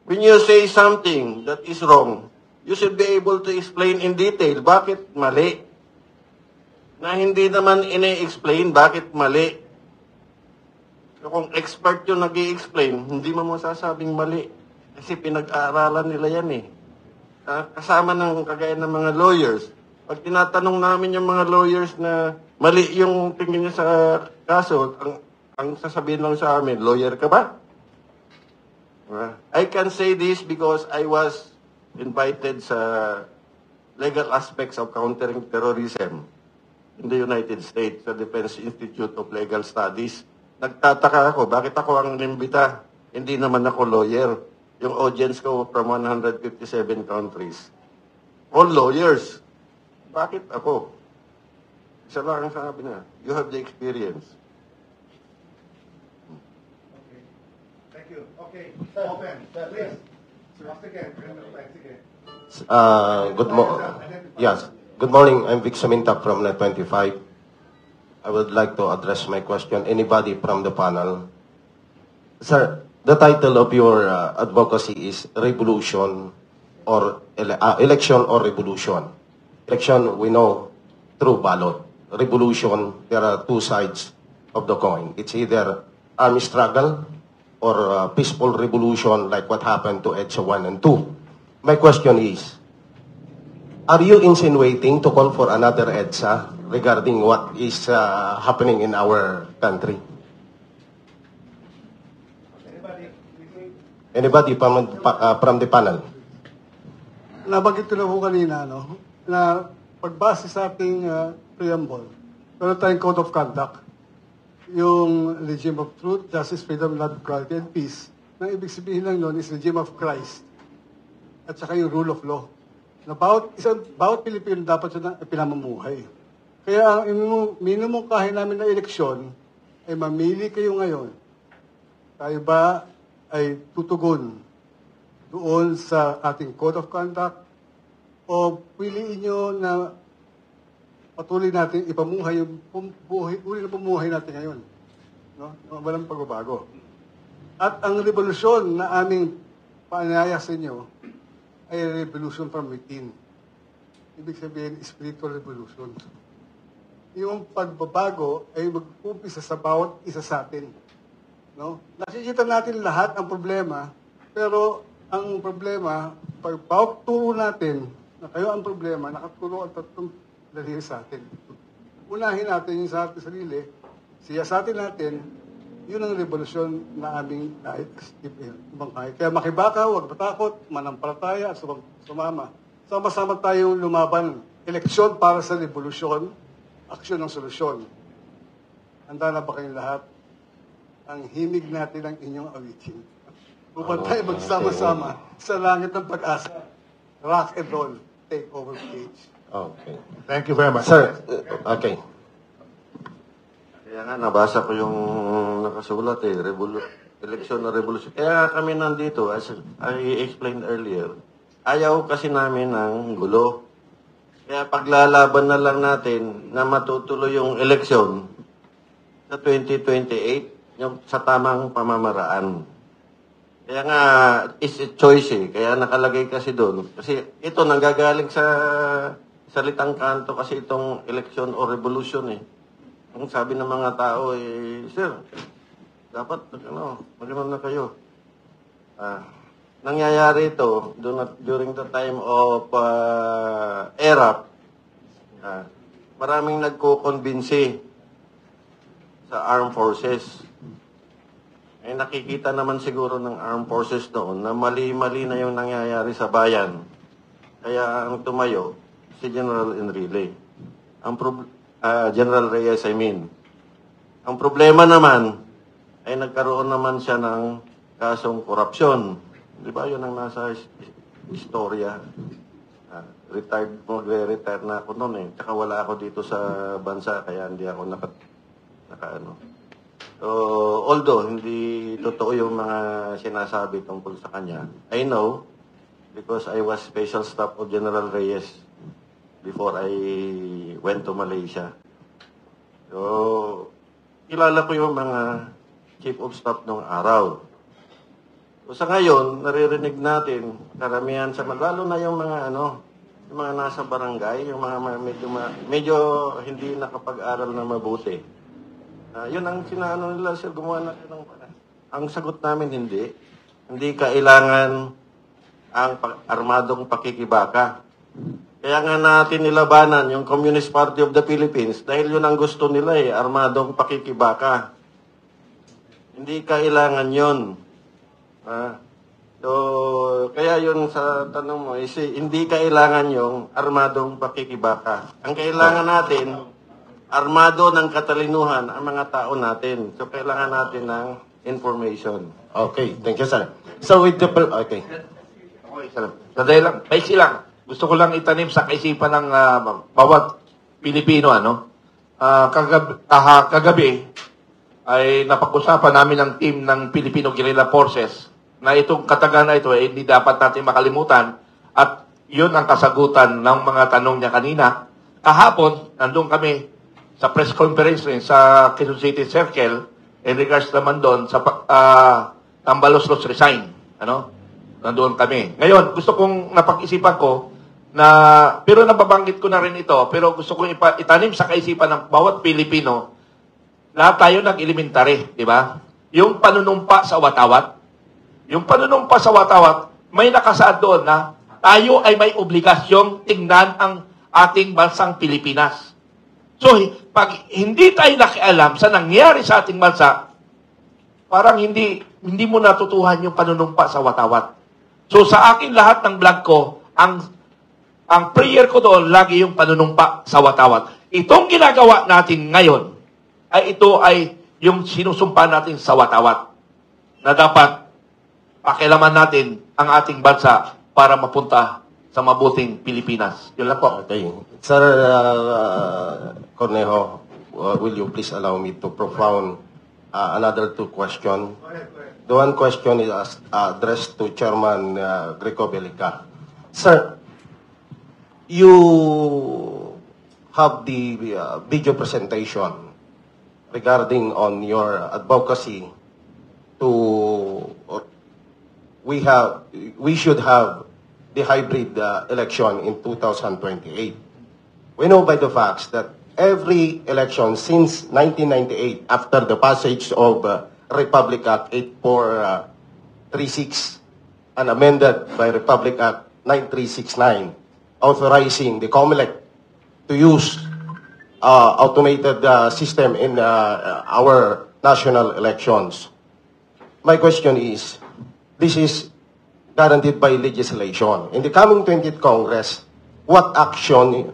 When you say something that is wrong, you should be able to explain in detail bakit mali. Na hindi naman ine-explain bakit mali. So, kung expert yung nag-i-explain, hindi mo masasabing mali. Kasi pinag-aaralan nila yan eh. Kasama ng kagaya ng mga lawyers. Pag tinatanong namin yung mga lawyers na mali yung tingin niya sa kaso, ang sasabihin lang sa amin, lawyer ka ba? I can say this because I was invited sa legal aspects of countering terrorism in the United States, sa Defense Institute of Legal Studies. Nagtataka ako, bakit ako ang inimbita? Hindi naman ako lawyer. Yung audience ko from 157 countries. All lawyers. Bakit ako? Isa lang ang sabi na, you have the experience. Okay. Thank you. Okay. Open. Please. Good morning. I'm Vic Samintak from Net25. I would like to address my question. Anybody from the panel? Sir, the title of your advocacy is Revolution or Election or Revolution. Election, we know, through ballot. Revolution, there are two sides of the coin. It's either armed struggle or peaceful revolution like what happened to EDSA 1 and 2. My question is, are you insinuating to call for another EDSA regarding what is happening in our country? Anybody from the panel? Nabanggit ko na po kanina, na pagbase sa ating preamble, meron tayong Code of Conduct, yung regime of truth, justice, freedom, love, equality, and peace. Nang ibig sabihin lang nun is regime of Christ at saka yung rule of law. Na bawat Pilipino dapat siya pinamumuhay. Kaya ang minumungkahin namin na eleksyon ay mamili kayo ngayon. Tayo ba ay tutugon doon sa ating Code of Conduct o piliin nyo na patuloy natin ipamuhay yung uri na pumuhay natin ngayon. No? Walang pagbabago. At ang revolusyon na aming paanyaya sa inyo ay revolution from within. Ibig sabihin, spiritual revolution. Yung pagbabago ay mag-umpisa sa bawat isa sa atin. No? Nakikita natin lahat ang problema, pero ang problema, pag turo natin na kayo ang problema, nakaturo ang tatlong daliri sa atin. Unahin natin yung sa ating sarili, siyasatin natin, yun ang revolusyon na aming ibang kahit. Kaya makibaka, huwag matakot, manampalataya, at sumama. Sama-sama tayong lumaban. Eleksyon para sa revolusyon, aksyon ng solusyon. Handa na ba kayong lahat? Ang himig natin ang inyong awitin. Upang tayo magsama-sama sa langit ng pag-asa. Rock and roll, take over stage. Okay. Thank you very much. Sir, okay. Kaya nga, nabasa ko yung nakasulat eleksyon na revolution. Kaya kami nandito, as I explained earlier, ayaw kasi namin ng gulo. Kaya paglalaban na lang natin na matutuloy yung eleksyon sa 2028, yung sa tamang pamamaraan. Kaya nga, it's a choice eh. Kaya nakalagay kasi doon. Kasi ito, nanggagaling sa salitang kanto kasi itong eleksyon o revolution eh. Ang sabi ng mga tao eh, sir, dapat magano na kayo. Nangyayari ito during the time of ERAP. Maraming nagko-convince sa armed forces. Eh nakikita naman siguro ng armed forces noon na mali-mali na yung nangyayari sa bayan. Kaya ang tumayo si General Enrile. General Reyes, I mean. Ang problema naman ay nagkaroon naman siya ng kasong korupsyon. Di ba yun ang nasa istorya? Magre-retire na ako noon eh. Tsaka wala ako dito sa bansa kaya hindi ako naka-ano. So, although hindi totoo yung mga sinasabi tungkol sa kanya, I know because I was special staff of General Reyes before I went to Malaysia. So, kilala ko yung mga chief of staff nung araw. So, sa ngayon, naririnig natin, karamihan sa, lalo na yung mga yung mga nasa barangay, yung mga medyo hindi nakapag-aral na mabuti. Yun ang sinaano nila, sir, gumawa na ng ang sagot namin hindi. Hindi kailangan ang armadong pakikibaka. Kaya nga natin nilabanan yung Communist Party of the Philippines dahil yun ang gusto nila eh, armadong pakikibaka. Hindi kailangan yun. So, kaya yun sa tanong mo, hindi kailangan yung armadong pakikibaka. Ang kailangan natin, armado ng katalinuhan ang mga tao natin. So, kailangan natin ng information. Okay, thank you, sir. So, with the... Okay. Okay, sir. Sadali lang, paiksi lang. Gusto ko lang itanim sa kaisipan ng bawat Pilipino, kagabi ay napag-usapan namin ng team ng Filipino Guerrilla Forces na itong kataga na ito ay hindi dapat natin makalimutan at yun ang kasagutan ng mga tanong niya kanina. Kahapon, nandun kami sa press conference rin sa Quezon City Circle in regards naman doon sa Tambalos resign. Nandoon kami. Ngayon, gusto kong napag-isipan ko na, pero nababanggit ko na rin ito, pero gusto kong itanim sa kaisipan ng bawat Pilipino, lahat tayo nag-elementary, di ba? Yung panunumpa sa watawat. Yung panunumpa sa watawat, may nakasaad doon na tayo ay may obligasyong tingnan ang ating bansang Pilipinas. So, pag hindi tayo nakialam sa nangyari sa ating bansa, parang hindi mo natutuhan yung panunumpa sa watawat. So, sa akin lahat ng vlog ko, ang prayer ko doon, lagi yung panunumpa sa watawat. Itong ginagawa natin ngayon, ito ay yung sinusumpa natin sa watawat na dapat pakialaman natin ang ating bansa para mapunta sa mabuting Pilipinas. Yun lang po. Okay. Sir Cornejo, will you please allow me to propound another two questions? The one question is addressed to Chairman Greco Belica. Sir, you have the video presentation regarding on your advocacy to we should have the hybrid election in 2028. We know by the facts that every election since 1998, after the passage of Republic Act 8436, and amended by Republic Act 9369, authorizing the COMELEC to use automated system in our national elections. My question is, this is guaranteed by legislation. In the coming 20th Congress, what action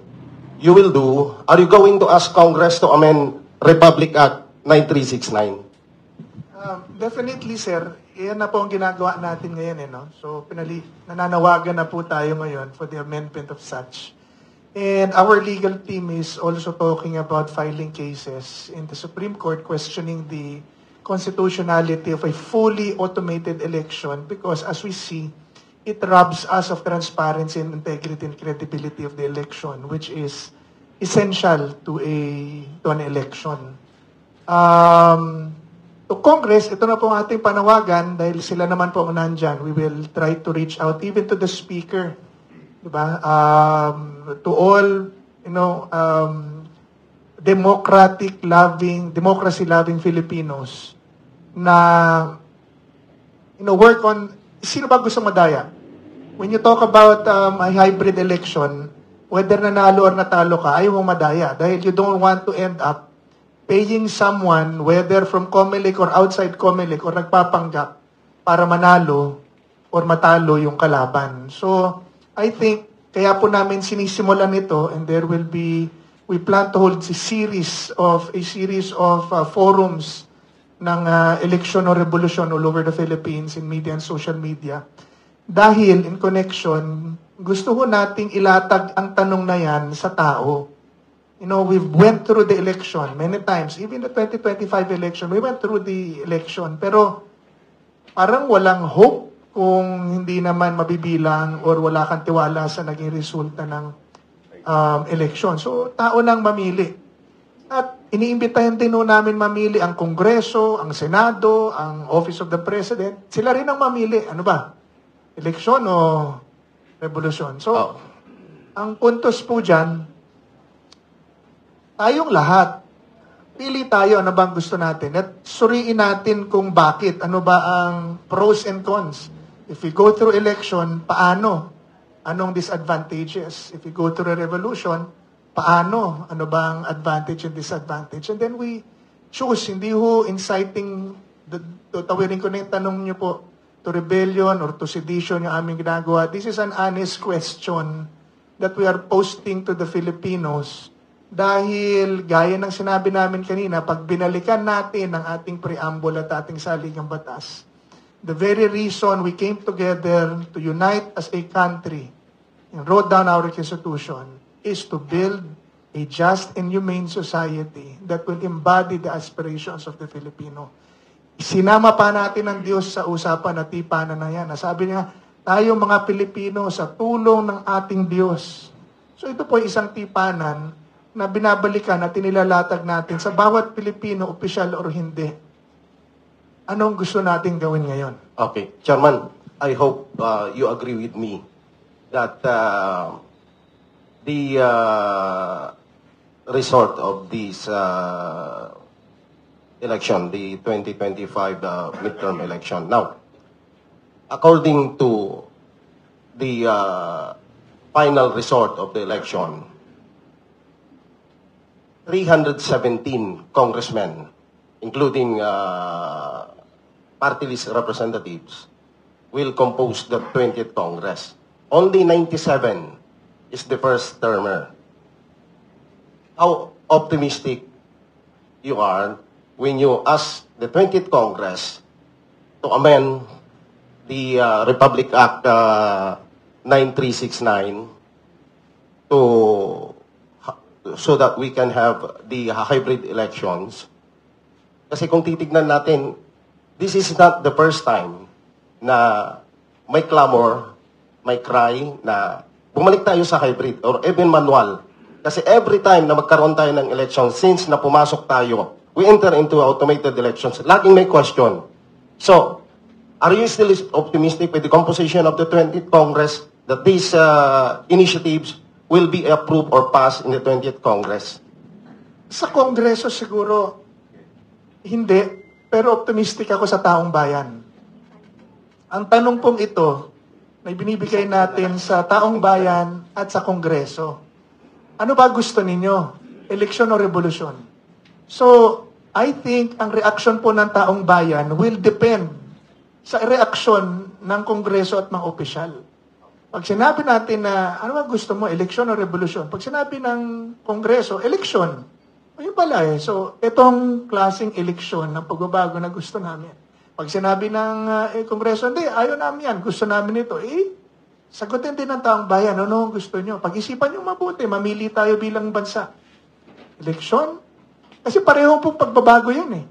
you will do? Are you going to ask Congress to amend Republic Act 9369? Definitely, sir. Iyan na po ang ginagawa natin ngayon. No? So, nananawagan na po tayo ngayon for the amendment of such. And our legal team is also talking about filing cases in the Supreme Court questioning the constitutionality of a fully automated election because, as we see, it robs us of transparency and integrity and credibility of the election, which is essential to an election. To Congress, ito na po ang ating panawagan dahil sila naman po ang nandyan. We will try to reach out even to the Speaker, diba? To all, democracy-loving Filipinos na, work on, sino ba gusto madaya? When you talk about a hybrid election, whether nanalo or natalo ka, ayaw mong madaya dahil you don't want to end up paying someone, whether from COMELEC or outside COMELEC, or nagpapanggap para manalo or matalo yung kalaban. So, I think, kaya po namin sinisimulan ito, and we plan to hold a series of forums ng election or revolution all over the Philippines in media and social media. Dahil, in connection, gusto ko nating ilatag ang tanong na yan sa tao. We've went through the election many times. Even the 2025 election, we went through the election. Pero parang walang hope kung hindi naman mabibilang or wala kang tiwala sa naging resulta ng election. So, tao nang mamili. At iniimbitahan din namin mamili ang Kongreso, ang Senado, ang Office of the President. Sila rin ang mamili. Ano ba? Eleksyon o revolusyon? So, ang puntos po dyan, tayong lahat, pili tayo ano bang gusto natin at suriin natin kung bakit, ano ba ang pros and cons. If we go through election, paano? Anong disadvantages? If we go through a revolution, paano? Ano ba ang advantage and disadvantage? And then we choose, hindi ho inciting, tawirin ko na yung tanong nyo po, to rebellion or to sedition yung aming ginagawa. This is an honest question that we are posting to the Filipinos. Dahil, gaya ng sinabi namin kanina, pag binalikan natin ang ating preamble at ating saligang batas, the very reason we came together to unite as a country and wrote down our Constitution is to build a just and humane society that will embody the aspirations of the Filipino. Sinama pa natin ang Diyos sa usapan at tipanan na yan. Sabi niya, tayo mga Pilipino sa tulong ng ating Diyos. So ito po isang tipanan na binabalikan at inilalatag natin sa bawat Pilipino, opisyal or hindi. Anong gusto natin gawin ngayon? Okay. Chairman, I hope you agree with me that the result of this election, the 2025 midterm election. Now, according to the final result of the election, 317 congressmen, including party list representatives, will compose the 20th Congress. Only 97 is the first termer. How optimistic you are when you ask the 20th Congress to amend the Republic Act 9369 so that we can have the hybrid elections. Kasi kung titignan natin, this is not the first time na may clamor, may cry na bumalik tayo sa hybrid or even manual. Kasi every time na magkaroon tayo ng election, since na pumasok tayo, we enter into automated elections. Laging may question. So, are you still optimistic with the composition of the 20th Congress that these initiatives will be approved or passed in the 20th Congress? Sa Kongreso siguro, hindi. Pero optimistic ako sa taong bayan. Ang tanong pong ito, na binibigay natin sa taong bayan at sa Kongreso. Ano ba gusto ninyo? Eleksyon o revolusyon? So, I think ang reaksyon po ng taong bayan will depend sa reaksyon ng Kongreso at mga opisyal. Pag sinabi natin na, ano ba gusto mo, eleksyon o revolusyon? Pag sinabi ng Kongreso, eleksyon. Ayun pala eh. So, itong klaseng eleksyon ng pagbabago na gusto namin. Pag sinabi ng Kongreso, hindi, ayaw namin yan, gusto namin ito. Sagutin din ng taong bayan, ano gusto nyo? Pag-isipan nyo mabuti, mamili tayo bilang bansa. Eleksyon? Kasi pareho po pagbabago yan eh.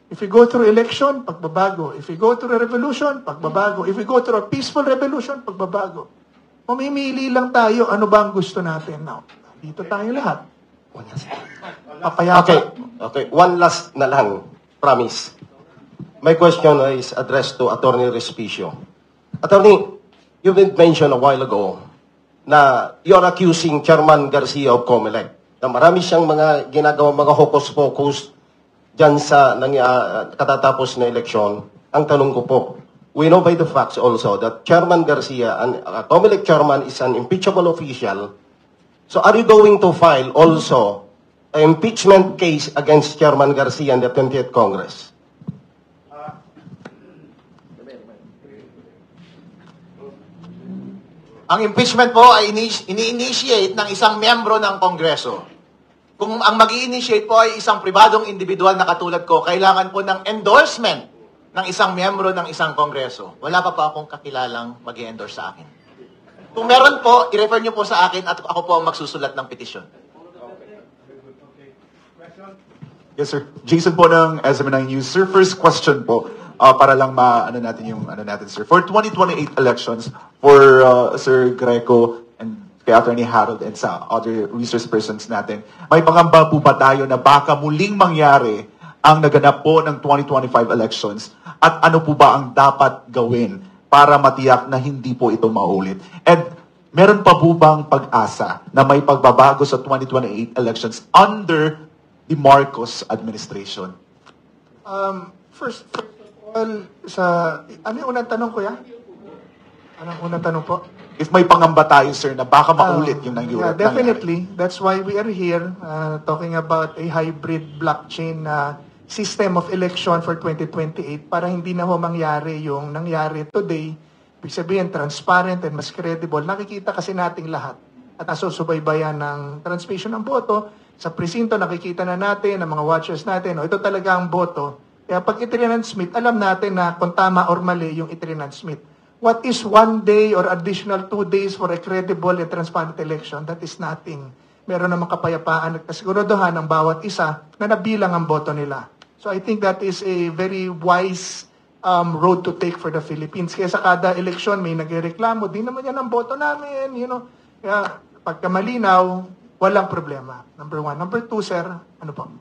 If we go through election, pagbabago. If we go through a revolution, pagbabago. If we go through a peaceful revolution, pagbabago. Mamimili lang tayo, ano ba ang gusto natin? Now, dito tayo lahat. Papayapa. Okay. One last na lang. Promise. My question is addressed to Attorney Respicio. Attorney, you did mention a while ago na you're accusing Chairman Garcia of COMELEC. Na marami siyang mga ginagawa, mga hocus-pocus dyan sa katatapos na eleksyon. Ang tanong ko po, we know by the facts also that Chairman Garcia, COMELEC chairman, is an impeachable official. So are you going to file also an impeachment case against Chairman Garcia in the 20th Congress? Ang impeachment po ay ini-initiate ng isang miyembro ng Kongreso. Kung ang mag-i-initiate po ay isang pribadong individual na katulad ko, kailangan po ng endorsement ng isang miyembro ng isang Kongreso. Wala pa po akong kakilalang mag-i-endorse sa akin. Kung meron po, i-refer nyo po sa akin at ako po ang magsusulat ng petisyon. Yes, sir. Jason po ng SMNI News. Sir, first question po, para lang natin yung natin, sir. For 2028 elections, for Sir Greco and kay Attorney Harold and sa other resource persons natin, may pangamba po ba tayo na baka muling mangyari ang naganap po ng 2025 elections at ano po ba ang dapat gawin para matiyak na hindi po ito maulit? And meron pa po bang pag-asa na may pagbabago sa 2028 elections under the Marcos administration? First of all, ano yung unang tanong ko yan? Anong unang tanong po? If may pangamba tayo, sir, na baka maulit yung nangyari. Yeah, definitely. That's why we are here talking about a hybrid blockchain system of election for 2028 para hindi na ho mangyari yung nangyari today. Ibig sabihin, transparent and mas credible. Nakikita kasi nating lahat at nasusubaybayan ng transmission ng boto. Sa presinto, nakikita na natin, ang mga watchers natin, ito talaga ang boto. Kaya pag i-transmit, alam natin na kung tama or mali yung i-transmit. What is 1 day or additional 2 days for a credible and transparent election? That is nothing. Meron namang kapayapaan at kasiguraduhan ng bawat isa na nabilang ang boto nila. So I think that is a very wise road to take for the Philippines. Kaya sa kada eleksyon may nagreklamo, di naman yan ang boto namin, Kaya pagka malinaw, walang problema. Number 1. Number 2, sir, ano po?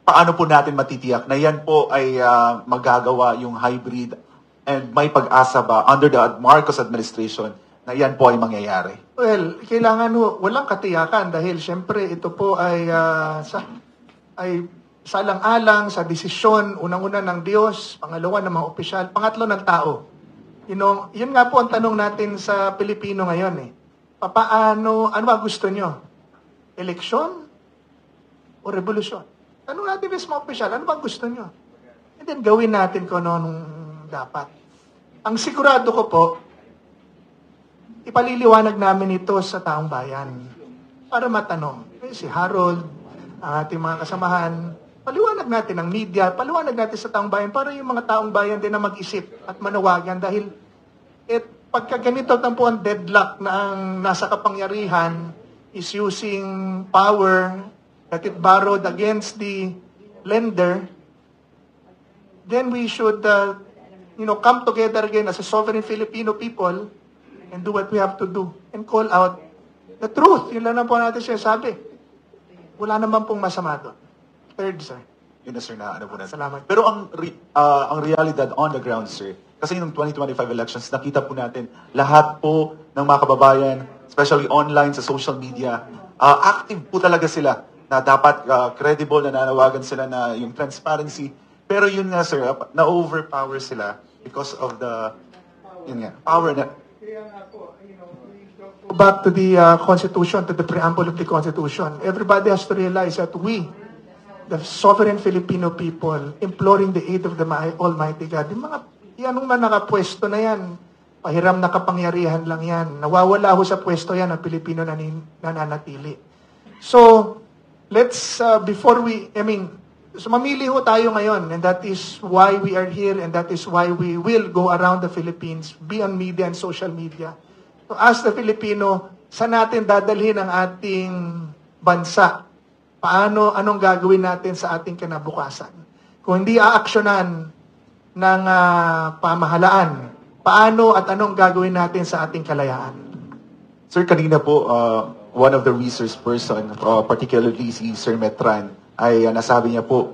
Paano po natin matitiyak na yan po ay magagawa yung hybrid and may pag-asa ba under the Marcos administration na yan po ay mangyayari? Well, kailangan walang katiyakan dahil syempre ito po ay salang-alang sa desisyon, unang-una ng Diyos, pangalawa ng mga opisyal, pangatlo ng tao. Yun nga po ang tanong natin sa Pilipino ngayon eh. Ano ba gusto nyo? Eleksyon o revolusyon? Tanong natin sa mga opisyal, ano ba gusto nyo? And then gawin natin kung anong dapat. Ang sigurado ko po, ipaliliwanag namin ito sa taong bayan para matanong. Si Harold, ang ating mga kasamahan, paliwanag natin ang media, paliwanag natin sa taong bayan para yung mga taong bayan din na mag-isip at manawagan dahil pagka ganito po ang deadlock na ang nasa kapangyarihan is using power that it borrowed against the lender, then we should come together again as a sovereign Filipino people and do what we have to do and call out the truth. Yun lang po natin siya sabi. Wala naman pong masama doon. Third, sir. Yun na, sir, na ano po natin. Salamat. Pero ang realidad on the ground, sir, kasi yung 2025 elections, nakita po natin lahat po ng mga kababayan, especially online, sa social media, active po talaga sila na dapat credible na nanawagan sila na yung transparency. Pero yun nga, sir, na-overpower sila because of the power na Back to the Constitution, to the preamble of the Constitution, everybody has to realize that we, the sovereign Filipino people, imploring the aid of the Almighty God, yung mga yanong na nakapwesto na yan, pahiram na kapangyarihan lang yan. Nawawala ho sa pwesto yan ang Pilipino na nananatili. So, let's, so mamili ho tayo ngayon, and that is why we are here, and that is why we will go around the Philippines, be on media and social media, to ask the Filipino, saan natin dadalhin ang ating bansa? Anong gagawin natin sa ating kinabukasan? Kung hindi aaksyonan ng pamahalaan, paano at anong gagawin natin sa ating kalayaan? Sir, kanina po, one of the research person, particularly si Sir Metran, ay nasabi niya po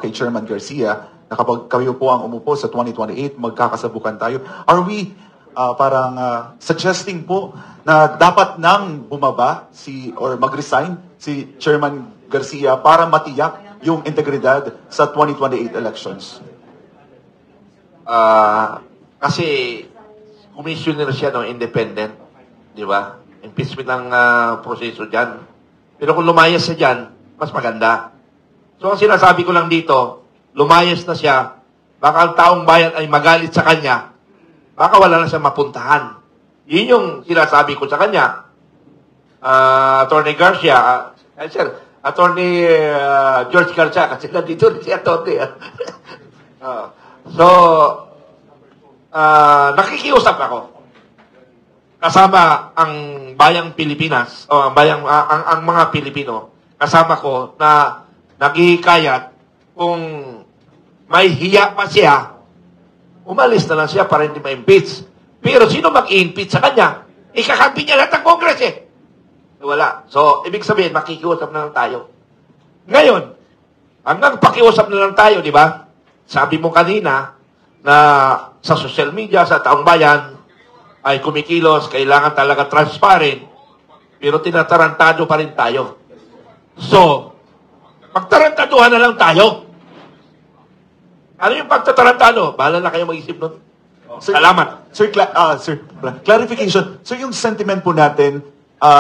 kay Chairman Garcia na kapag kayo po ang umupo sa 2028, magkakasabukan tayo. Are we parang suggesting po na dapat nang bumaba or mag-resign si Chairman Garcia para matiyak yung integridad sa 2028 elections? Kasi commissioner siya, no, independent, di ba? Impeachment ang proseso dyan. Pero kung lumayas siya dyan, mas maganda. So ang sinasabi ko lang dito, lumayas na siya, baka ang taong bayan ay magalit sa kanya, baka wala na siya mapuntahan. Yun yung sinasabi ko sa kanya. Attorney Garcia, sir, Attorney George Garcia, kasi nandito si Attorney. Nakikiusap ako kasama ang bayang Pilipinas o ang mga Pilipino, kasama ko na naghihikayat kung may hiya pa siya, umalis na lang siya para hindi ma-impeach. Pero sino mag-i-impeach sa kanya? Ikakampi niya lahat ng Congress eh. Wala. So, ibig sabihin, makikiusap na lang tayo. Ngayon, hanggang pakiusap na lang tayo, di ba? Sabi mo kanina na sa social media, sa taong bayan, ay kumikilos, kailangan talaga transparent, pero tinatarantado pa rin tayo. So, magtarantaduhan na lang tayo. Ano yung pagtatarantado? Bahala na kayo mag-isip nun. Sir, salamat. Sir, clarification. Sir, yung sentiment po natin,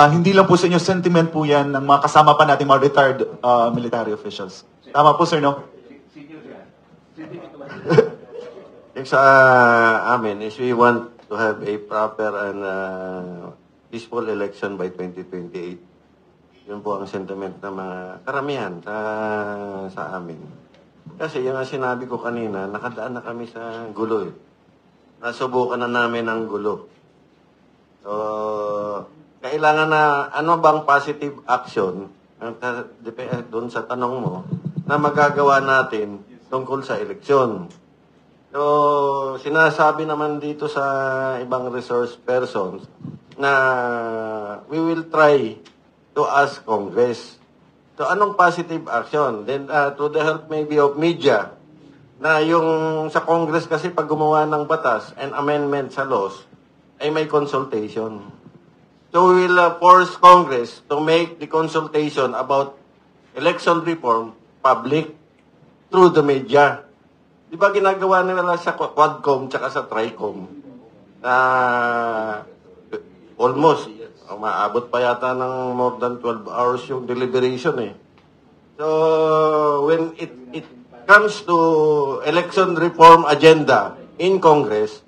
hindi lang po sa inyo, sentiment po yan ng mga kasama pa nating mga retired military officials. Tama po, sir, no? Yung sa amin is we want to have a proper and peaceful election by 2028. Yun po ang sentiment ng mga karamihan sa amin. Kasi yung sinabi ko kanina, nakadaan na kami sa gulo eh. Nasubukan na namin ang gulo. So, kailangan na, ano bang positive action, doon sa tanong mo, na magagawa natin tungkol sa eleksyon. So, sinasabi naman dito sa ibang resource persons na we will try to ask Congress. So, anong positive action? Then, to the help maybe of media, na yung sa Congress kasi pag gumawa ng batas and amendment sa laws, ay may consultation. So, we will force Congress to make the consultation about election reform public through the media. Di ba ginagawa nila sa Quadcom tsaka sa Tricom? Almost, maabot pa yata ng more than 12 hours yung deliberation eh. So, when it comes to election reform agenda in Congress,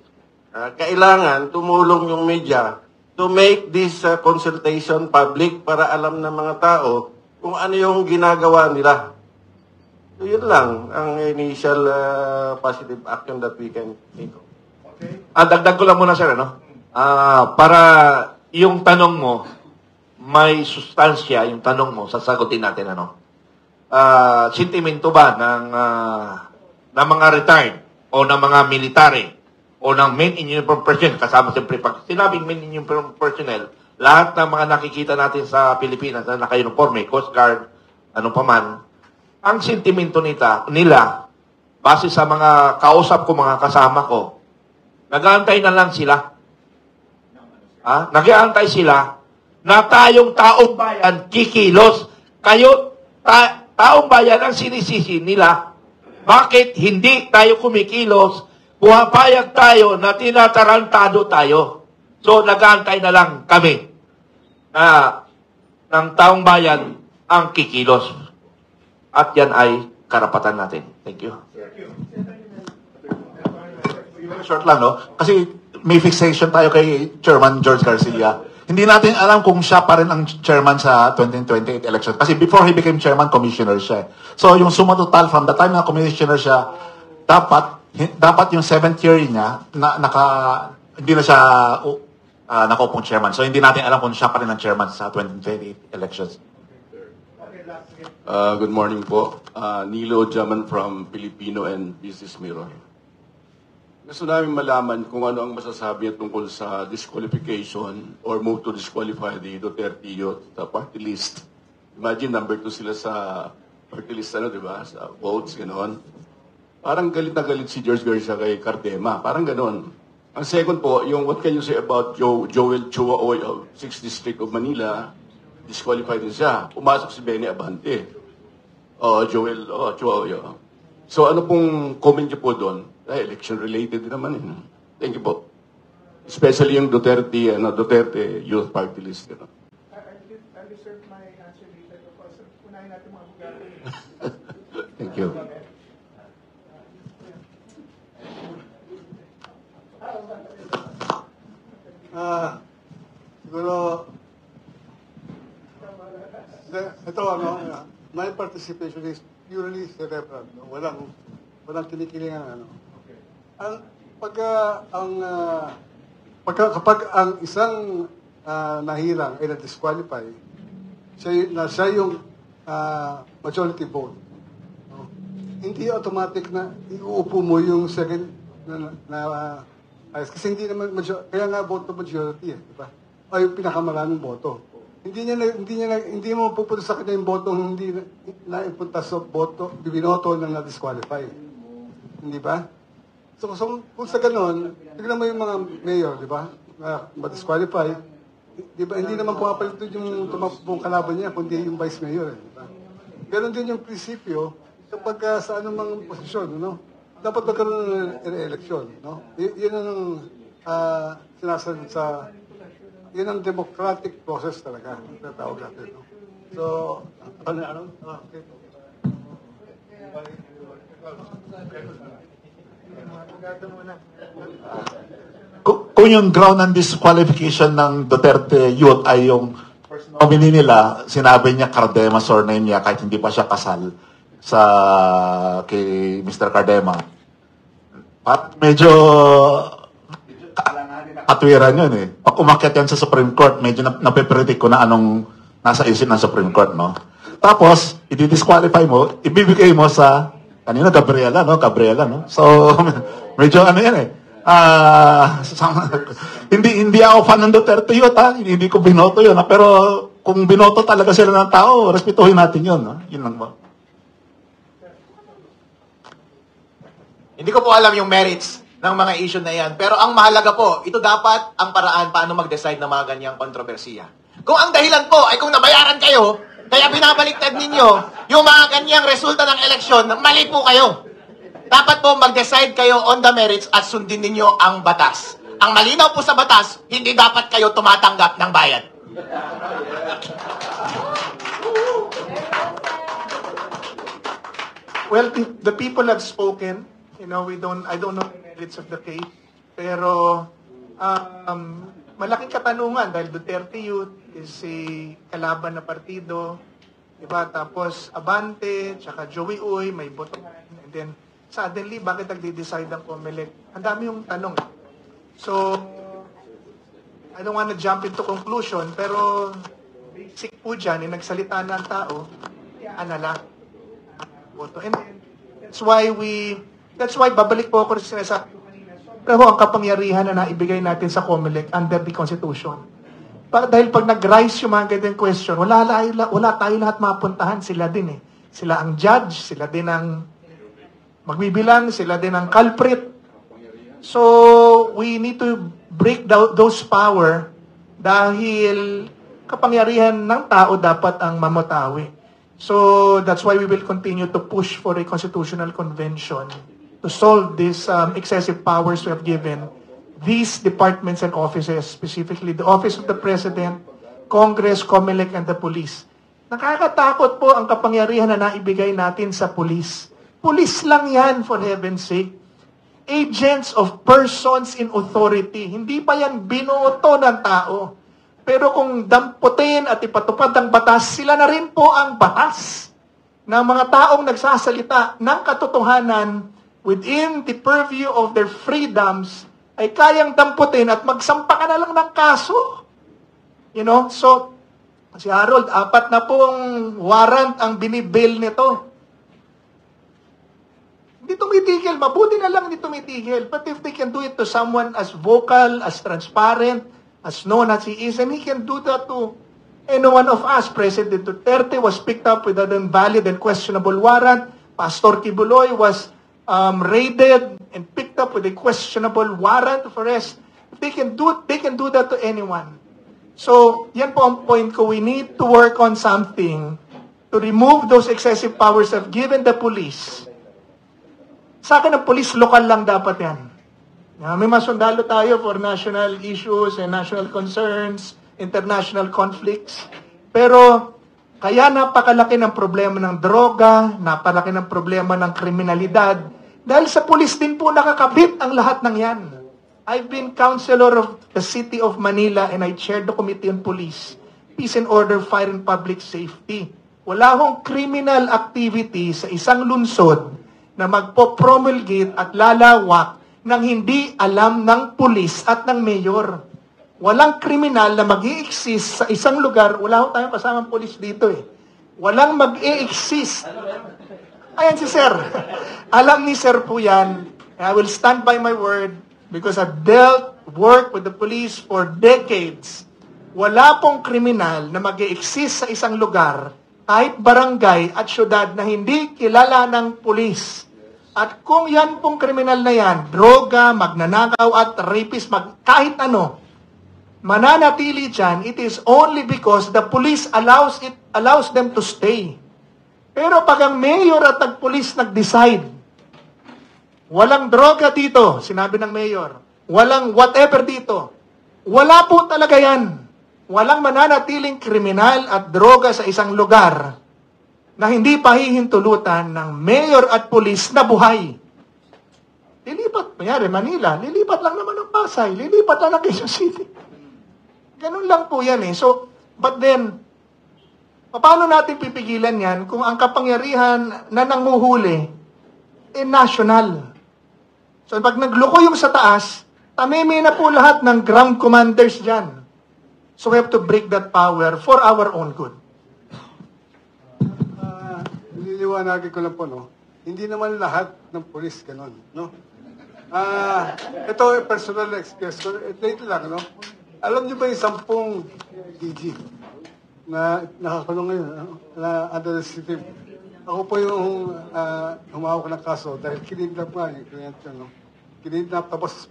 kailangan tumulong yung media to make this consultation public para alam ng mga tao kung ano yung ginagawa nila. So, yun lang ang initial positive action that we can take. Okay. Dagdag ko lang muna, sir, ano? Para yung tanong mo, may sustansya yung tanong mo, sasagutin natin, ano? Sentimento ba ng mga retired o ng mga military o ng men in uniform personnel, kasama siyempre pag sinabing men in uniform personnel, lahat ng mga nakikita natin sa Pilipinas na naka-uniforme, Coast Guard, ano pa man, ang sentimento nila, base sa mga kausap ko, mga kasama ko, nag-aantay na lang sila. Nag-aantay sila na tayong taong bayan kikilos. Kayo, taong bayan ang sinisisi nila. Bakit hindi tayo kumikilos? Pumapayag tayo na tinatarantado tayo. So, nag-aantay na lang kami na ng taong bayan ang kikilos. At yan ay karapatan natin. Thank you. Short lang, no? Kasi may fixation tayo kay Chairman George Garcia. Hindi natin alam kung siya pa rin ang chairman sa 2028 election. Kasi before he became chairman, commissioner siya. So yung suma total from the time na commissioner siya, dapat yung 7th year niya, hindi na siya nakupong chairman. So hindi natin alam kung siya pa rin ang chairman sa 2028 elections. Good morning po. Nilo Jaman from Filipino and Business Mirror. Gusto namin malaman kung ano ang masasabi niya tungkol sa disqualification or move to disqualify the Duterte Youth sa party list. Imagine, number 2 sila sa party list, di ba? Sa votes, gano'n. Parang galit na galit si George Garcia kay Cardema. Parang gano'n. Ang second po, yung what can you say about Joel Chua Oy of 6th District of Manila, disqualified din siya. Pumasok si Benny Abante. Joel Chua Oy. So ano pong comment niyo po doon? Election related din naman yun. Thank you po. Especially yung Duterte Youth Party List. I'll reserve my answer later because unahin natin mga bugado. Thank you. Siguro, ito my participation is purely cerebral. No? Walang kinikilingan. Kapag ang isang nahirang ay na-disqualify, siya yung majority vote. No? Hindi automatic na iuupo mo yung second kasi hindi naman kaya nga vote of majority, di ba? O yung pinakamaraming boto. Hindi mo pupunta sa kanya yung boto hindi na ipunta sa boto, binoto na na-disqualify. Hindi ba? So kung sa ganon, tignan mo yung mga mayor, di ba? Na ma-disqualify. Di ba? Hindi naman pumapalit yung tumakbong kalaban niya, kundi yung vice mayor. Di ba? Ganon din yung prinsipyo kapag sa anumang posisyon, no? Dapat magkaroon ng election, no? Yun ang sinasabi sa yun ang democratic process talaga na tawag natin, no? So, okay. Kung yung ground ng disqualification ng Duterte Youth ay yung nominee nila, sinabi niya Cardema surname niya kahit hindi pa siya kasal kay Mr. Cardema. At medyo katwiran yun eh. Pag umakyat yan sa Supreme Court, medyo napipredict ko na anong nasa isip ng Supreme Court, no? Tapos, i-disqualify mo, ibibigay mo sa kanina, Gabriela, no? So, medyo ano yan eh. Hindi ako fan ng Duterte Youth, ha? Hindi ko binoto yun, ha? Pero kung binoto talaga sila ng tao, respetuhin natin yun, ha? Yun lang ba? Hindi ko po alam yung merits ng mga issue na yan. Pero ang mahalaga po, ito dapat ang paraan paano mag-decide ng mga ganyang kontrobersiya. Kung ang dahilan po ay kung nabayaran kayo, kaya binabaliktad ninyo yung mga ganyang resulta ng eleksyon, mali po kayo. Dapat po mag-decide kayo on the merits at sundin ninyo ang batas. Ang malinaw po sa batas, hindi dapat kayo tumatanggap ng bayad. Well, the people have spoken. You know, I don't know the merits of the case. Pero, malaking katanungan dahil Duterte Youth is a kalaban na partido. Diba? Tapos, Abante, tsaka Joey Uy, may boto. And then, suddenly, bakit nagde-decide ang COMELEC? Ang dami yung tanong. So, I don't want to jump into conclusion, pero basic po dyan, nagsalita na ang tao, na lang. Boto. And that's why babalik po ako sa sinasabi ko kanina. Pero ang kapangyarihan na naibigay natin sa COMELEC under the Constitution. Dahil pag nag-rise yung mga ganyan question, wala tayo lahat mapuntahan. Sila din eh. Sila ang judge, sila din ang magbibilang, sila din ang culprit. So, we need to break those power dahil kapangyarihan ng tao dapat ang mamatawi. So, that's why we will continue to push for a constitutional convention to solve these excessive powers we have given these departments and offices, specifically the Office of the President, Congress, COMELEC, and the police. Nakakatakot po ang kapangyarihan na naibigay natin sa police. Police lang yan, for heaven's sake. Agents of persons in authority. Hindi pa yan binoto ng tao. Pero kung damputin at ipatupad ang batas, sila na rin po ang batas ng mga taong nagsasalita ng katotohanan within the purview of their freedoms ay kayang damputin at magsampa ka na lang ng kaso. So, si Harold, 4 na pong warrant ang binibail nito. Hindi tumitigil. Mabuti na lang hindi tumitigil. But if they can do it to someone as vocal, as transparent, as known as he is, and he can do that to any one of us. President Duterte was picked up with an invalid and questionable warrant. Pastor Kibuloy was raided and picked up with a questionable warrant of arrest. If they can do that to anyone. So, yan po ang point ko. We need to work on something to remove those excessive powers of given the police. Sa akin, ang police, lokal lang dapat yan. May masundalo tayo for national issues and national concerns, international conflicts. Pero, kaya napakalaki ng problema ng droga, napakalaki ng problema ng kriminalidad, dahil sa police din po nakakabit ang lahat ng yan. I've been councilor of the city of Manila and I chaired the Committee on Police, Peace and Order, Fire and Public Safety. Wala hong criminal activity sa isang lungsod na magpo-promulgate at lalawak ng hindi alam ng pulis at ng mayor. Walang kriminal na mag-i-exist sa isang lugar. Wala ho tayong kasamang pulis dito eh. Walang mag-i-exist. Ayan si Sir. Alam ni Sir po yan. I will stand by my word because I've worked with the police for decades. Wala pong kriminal na mag-i-exist sa isang lugar, kahit barangay at syudad na hindi kilala ng pulis. At kung yan pong kriminal na yan, droga, magnanakaw at rapist, kahit ano, mananatili dyan, it is only because the police allows them to stay. Pero pag ang mayor at nag-police nag-decide, walang droga dito, sinabi ng mayor, walang whatever dito, wala po talaga yan. Walang mananatiling kriminal at droga sa isang lugar na hindi pahihintulutan ng mayor at pulis na buhay. Lilipat, mayari Manila, lilipat lang naman ng Pasay, lilipat lang ng Quezon City. Ganun lang po yan eh. So, but then, paano natin pipigilan yan kung ang kapangyarihan na nanguhuli national? So, pag nagluko yung sa taas, tamimi na po lahat ng ground commanders dyan. So, we have to break that power for our own good. Nililiwanagin ko lang po, no? Hindi naman lahat ng polis ganun, no? Ito, personal experience ko. Ito lang, no? Alam niyo ba yung 10 DG na nakakulong ngayon, na under the city? Ako po yung humawak ng kaso dahil kinidnap nga yung kliyente, no? Kinidnap, tapos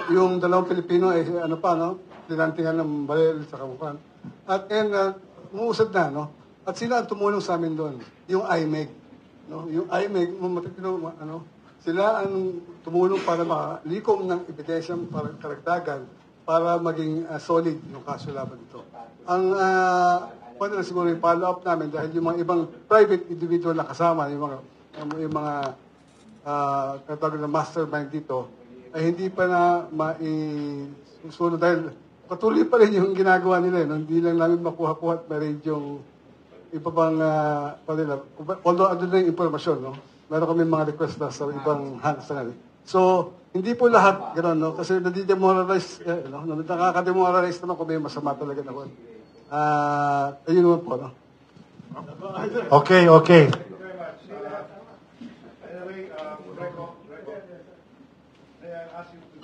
yung 2 Pilipino ay tinantingan ng baril sa kamukan. At umuusad na, no? At sila ang tumulong sa amin doon, yung IMEG, no? Yung IMEG, sila ang tumulong para makalikom ng ebidensya para karagdagan para maging solid yung kaso laban ito. Ang pwede na siguro yung follow-up namin dahil yung mga ibang private individual na kasama, yung mga katawag na mastermind dito, ay hindi pa na maisunod dahil patuloy pa rin yung ginagawa nila. Hindi lang namin makuha-kuha at may yung iba pang although ano na yung informasyon, no? Meron kami mga request na sa ibang hands na So, hindi po lahat gano'n, no? Kasi nadi-demoralize, nakaka-demoralize naman kung may masama talaga naman. Ayun naman po, no? Okay.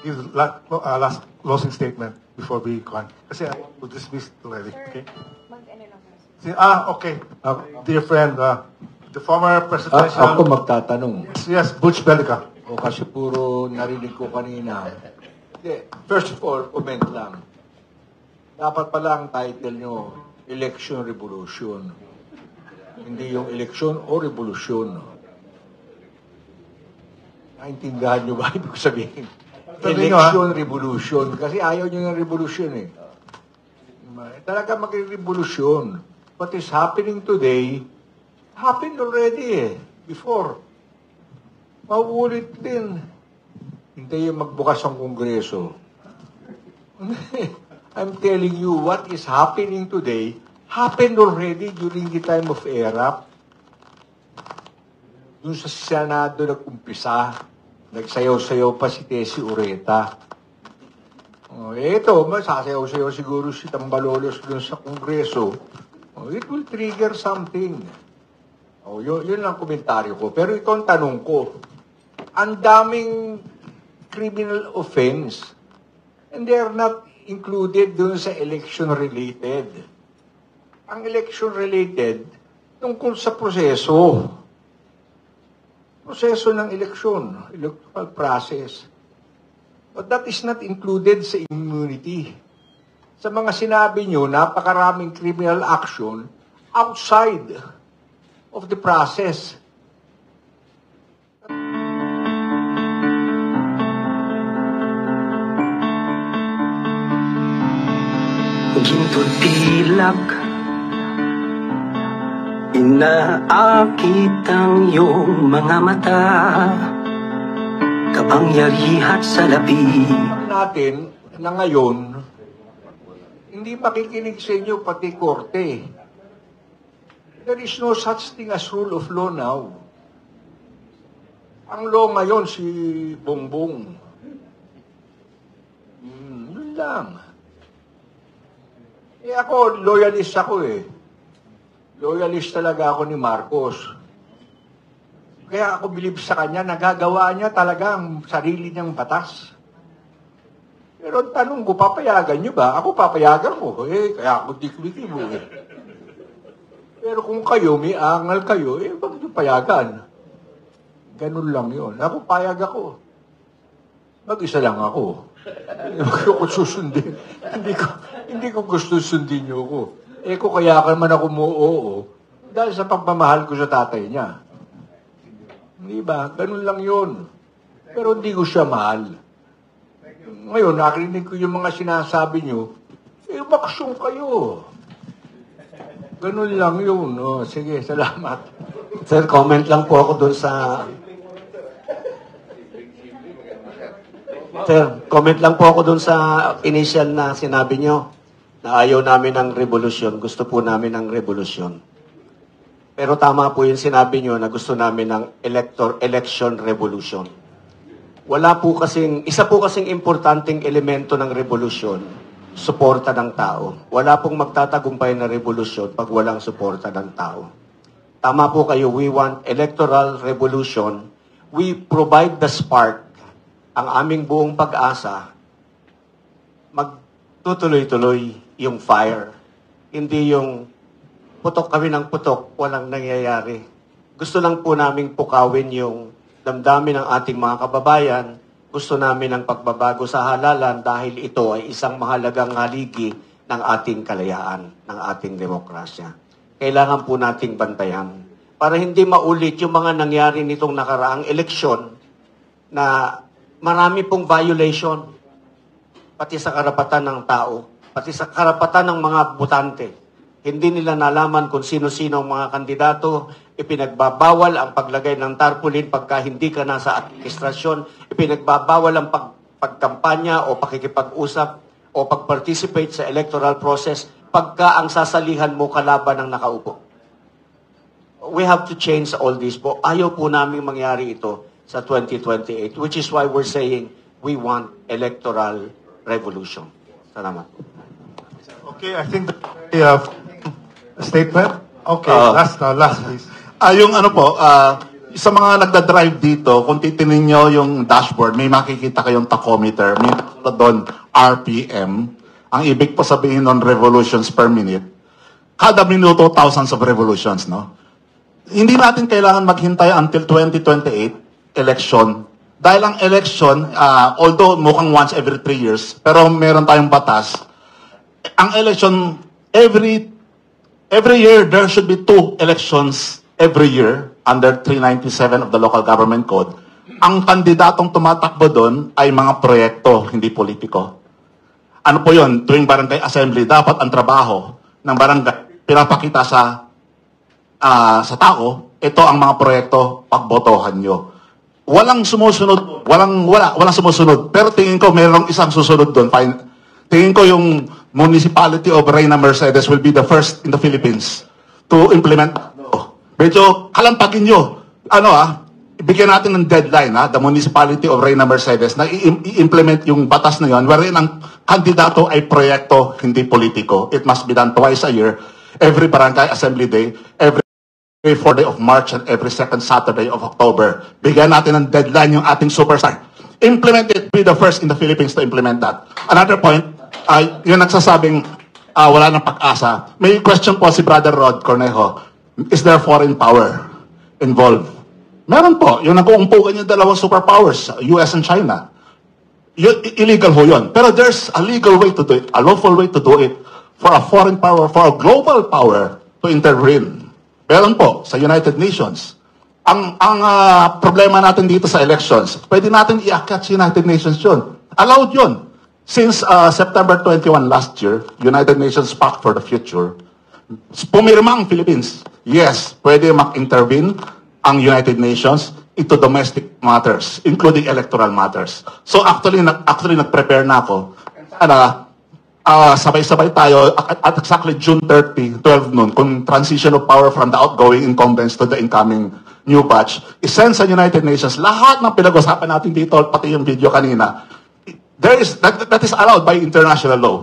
Give last closing statement before we go on. Kasi I want to dismiss already. Okay? Okay. Dear friend, the former presidential... Ako magtatanong. Yes, Butch Bellica. O kasi puro narinig ko kanina. First of all, comment lang. Dapat pala ang title nyo, Election Revolution. Hindi yung election o revolution. Naintindihan nyo ba ibig sabihin? Sabihin nyo, ha? Election revolution. Kasi ayaw nyo ng revolution eh. Talaga magre-revolution. What is happening today, happened already eh. Before. Mauulit din. Hintayin magbukas ang Kongreso. I'm telling you, what is happening today happened already during the time of ERAP. Doon sa Senado nag-umpisa, nagsayaw-sayaw pa si Tessie Ureta. Ito, masasayaw-sayaw siguro si Tambalolos doon sa Kongreso. It will trigger something. Yun lang komentaryo ko. Pero ito ang tanong ko. Ang daming criminal offense and they are not included doon sa election-related. Ang election-related, tungkol sa proseso. Proseso ng eleksyon, electoral process. But that is not included sa immunity. Sa mga sinabi nyo, napakaraming criminal action outside of the process. Gintutilak, inaakit ang iyong mga mata, kapangyarihan sa labi. Natin na ngayon, hindi makikinig sa inyo pati korte. There is no such thing as rule of law now. Ang law ngayon si Bongbong. Yun lang. Ako, loyalist ako eh. Loyalist talaga ako ni Marcos. Kaya ako bilib sa kanya, nagagawa niya talaga ang sarili niyang batas. Pero ang tanong ko, papayagan niyo ba? Ako papayagan ko. Kaya ako diklikibo eh. Pero kung kayo, may angal kayo, bakit yung payagan? Ganun lang yun. Ako payag ako. Mag-isa lang ako. Hindi ko susundin. Hindi ko gusto sundin niyo ako. Kung kaya ka naman ako oo, dahil sa pagmamahal ko sa tatay niya. Hindi ba? Ganun lang yun. Pero hindi ko siya mahal. Ngayon, nakarinig ko yung mga sinasabi niyo, baksyon kayo. Ganun lang yun. Sige, salamat. Sir, comment lang po ako dun sa... Sir, comment lang po ako dun sa initial na sinabi nyo na ayaw namin ng revolusyon. Gusto po namin ng revolusyon. Pero tama po yung sinabi nyo na gusto namin ng election revolution. Isa po kasing importanteng elemento ng revolusyon, suporta ng tao. Wala pong magtatagumpay na revolusyon pag walang suporta ng tao. Tama po kayo, we want electoral revolution. We provide the spark. Ang aming buong pag-asa, magtutuloy-tuloy yung fire. Hindi yung putok kami ng putok, walang nangyayari. Gusto lang po naming pukawin yung damdamin ng ating mga kababayan. Gusto namin ng pagbabago sa halalan dahil ito ay isang mahalagang haligi ng ating kalayaan, ng ating demokrasya. Kailangan po nating bantayan para hindi maulit yung mga nangyari nitong nakaraang eleksyon na marami pong violation, pati sa karapatan ng tao, pati sa karapatan ng mga botante. Hindi nila nalaman kung sino-sino ang mga kandidato, ipinagbabawal ang paglagay ng tarpaulin pagka hindi ka nasa administrasyon, ipinagbabawal ang pagkampanya o pakikipag-usap o pag-participate sa electoral process pagka ang sasalihan mo kalaban ng nakaupo. We have to change all this po. Ayaw po namin mangyari ito sa 2028, which is why we're saying we want electoral revolution. Salamat. Okay, I think we have a statement. Okay, last please. Yung sa mga nagda-drive dito, kung titinin nyo yung dashboard, may makikita kayong tachometer. May doon RPM. Ang ibig po sabihin ng revolutions per minute. Kada minuto, thousands of revolutions, no? Hindi natin kailangan maghintay until 2028 election. Dahil ang election, although mukhang once every 3 years, pero meron tayong batas, ang election, every year, there should be 2 elections every year under 397 of the Local Government Code. ang kandidatong tumatakbo doon ay mga proyekto, hindi politiko. Ano po yun? Tuwing barangay assembly, dapat ang trabaho ng barangay pinapakita sa tao, ito ang mga proyekto, pagbotohan nyo. Walang sumusunod, walang sumusunod. Pero tingin ko mayroong isang susunod doon. Tingin ko yung municipality of Reyna Mercedes will be the first in the Philippines to implement. Medyo kalampagin nyo. Ibigyan natin ng deadline, the municipality of Reyna Mercedes, na i-implement yung batas na yun, wherein ang kandidato ay proyekto, hindi politiko. It must be done twice a year, every barangay assembly day, every 4th day of March, and every second Saturday of October. Bigyan natin ng deadline yung ating superstar. Implement it, be the first in the Philippines to implement that. Another point, yung nagsasabing wala nang pag-asa. May question po si Brother Rod Cornejo. Is there foreign power involved? Meron po. Yung nag-uumpugan yung dalawang superpowers, US and China. Illegal ho yun. Pero there's a legal way to do it, a lawful way to do it for a foreign power, for a global power to intervene. Meron po sa United Nations. Ang problema natin dito sa elections, pwede natin iakyat sa United Nations yun. Allowed yun. Since September 21 last year, United Nations Pact for the Future, pumirma ang Philippines. Yes, pwede mag-intervene ang United Nations into domestic matters, including electoral matters. So actually nag-prepare na ako. Sabay-sabay tayo at exactly June 30, 12 noon, kung transition of power from the outgoing incumbents to the incoming new batch, isend sa United Nations lahat ng pinag-usapan natin dito, pati yung video kanina. That is allowed by international law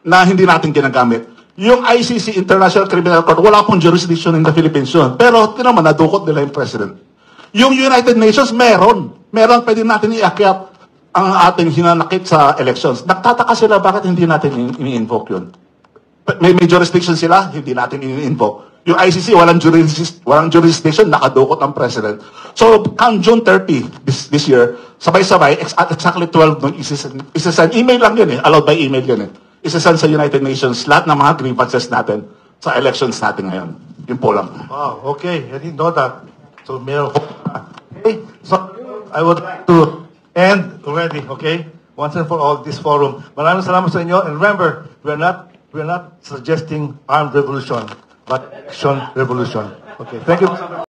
na hindi natin ginagamit. Yung ICC, International Criminal Court, wala pong jurisdiction in the Philippines yun. Pero tinaman, nadukot nila yung president. Yung United Nations, meron. Pwede natin iakyat ang ating hinanakit sa elections. Nagtataka sila bakit hindi natin ini-invoke yun. May jurisdiction sila, hindi natin ini-invoke. Yung ICC, walang jurisdiction, nakadukot ang president. So, come June 30 this year, sabay-sabay, at exactly 12 nung isasend. Email lang yun allowed by email yun isasend sa United Nations lahat ng mga grievances natin sa elections natin ngayon. Yun po lang. Wow, okay. I didn't know that. So, okay. So, I would like to end already, okay? Once and for all, this forum. Maraming salamat sa inyo. And remember, we're not suggesting armed revolution, but action revolution. Okay, thank you.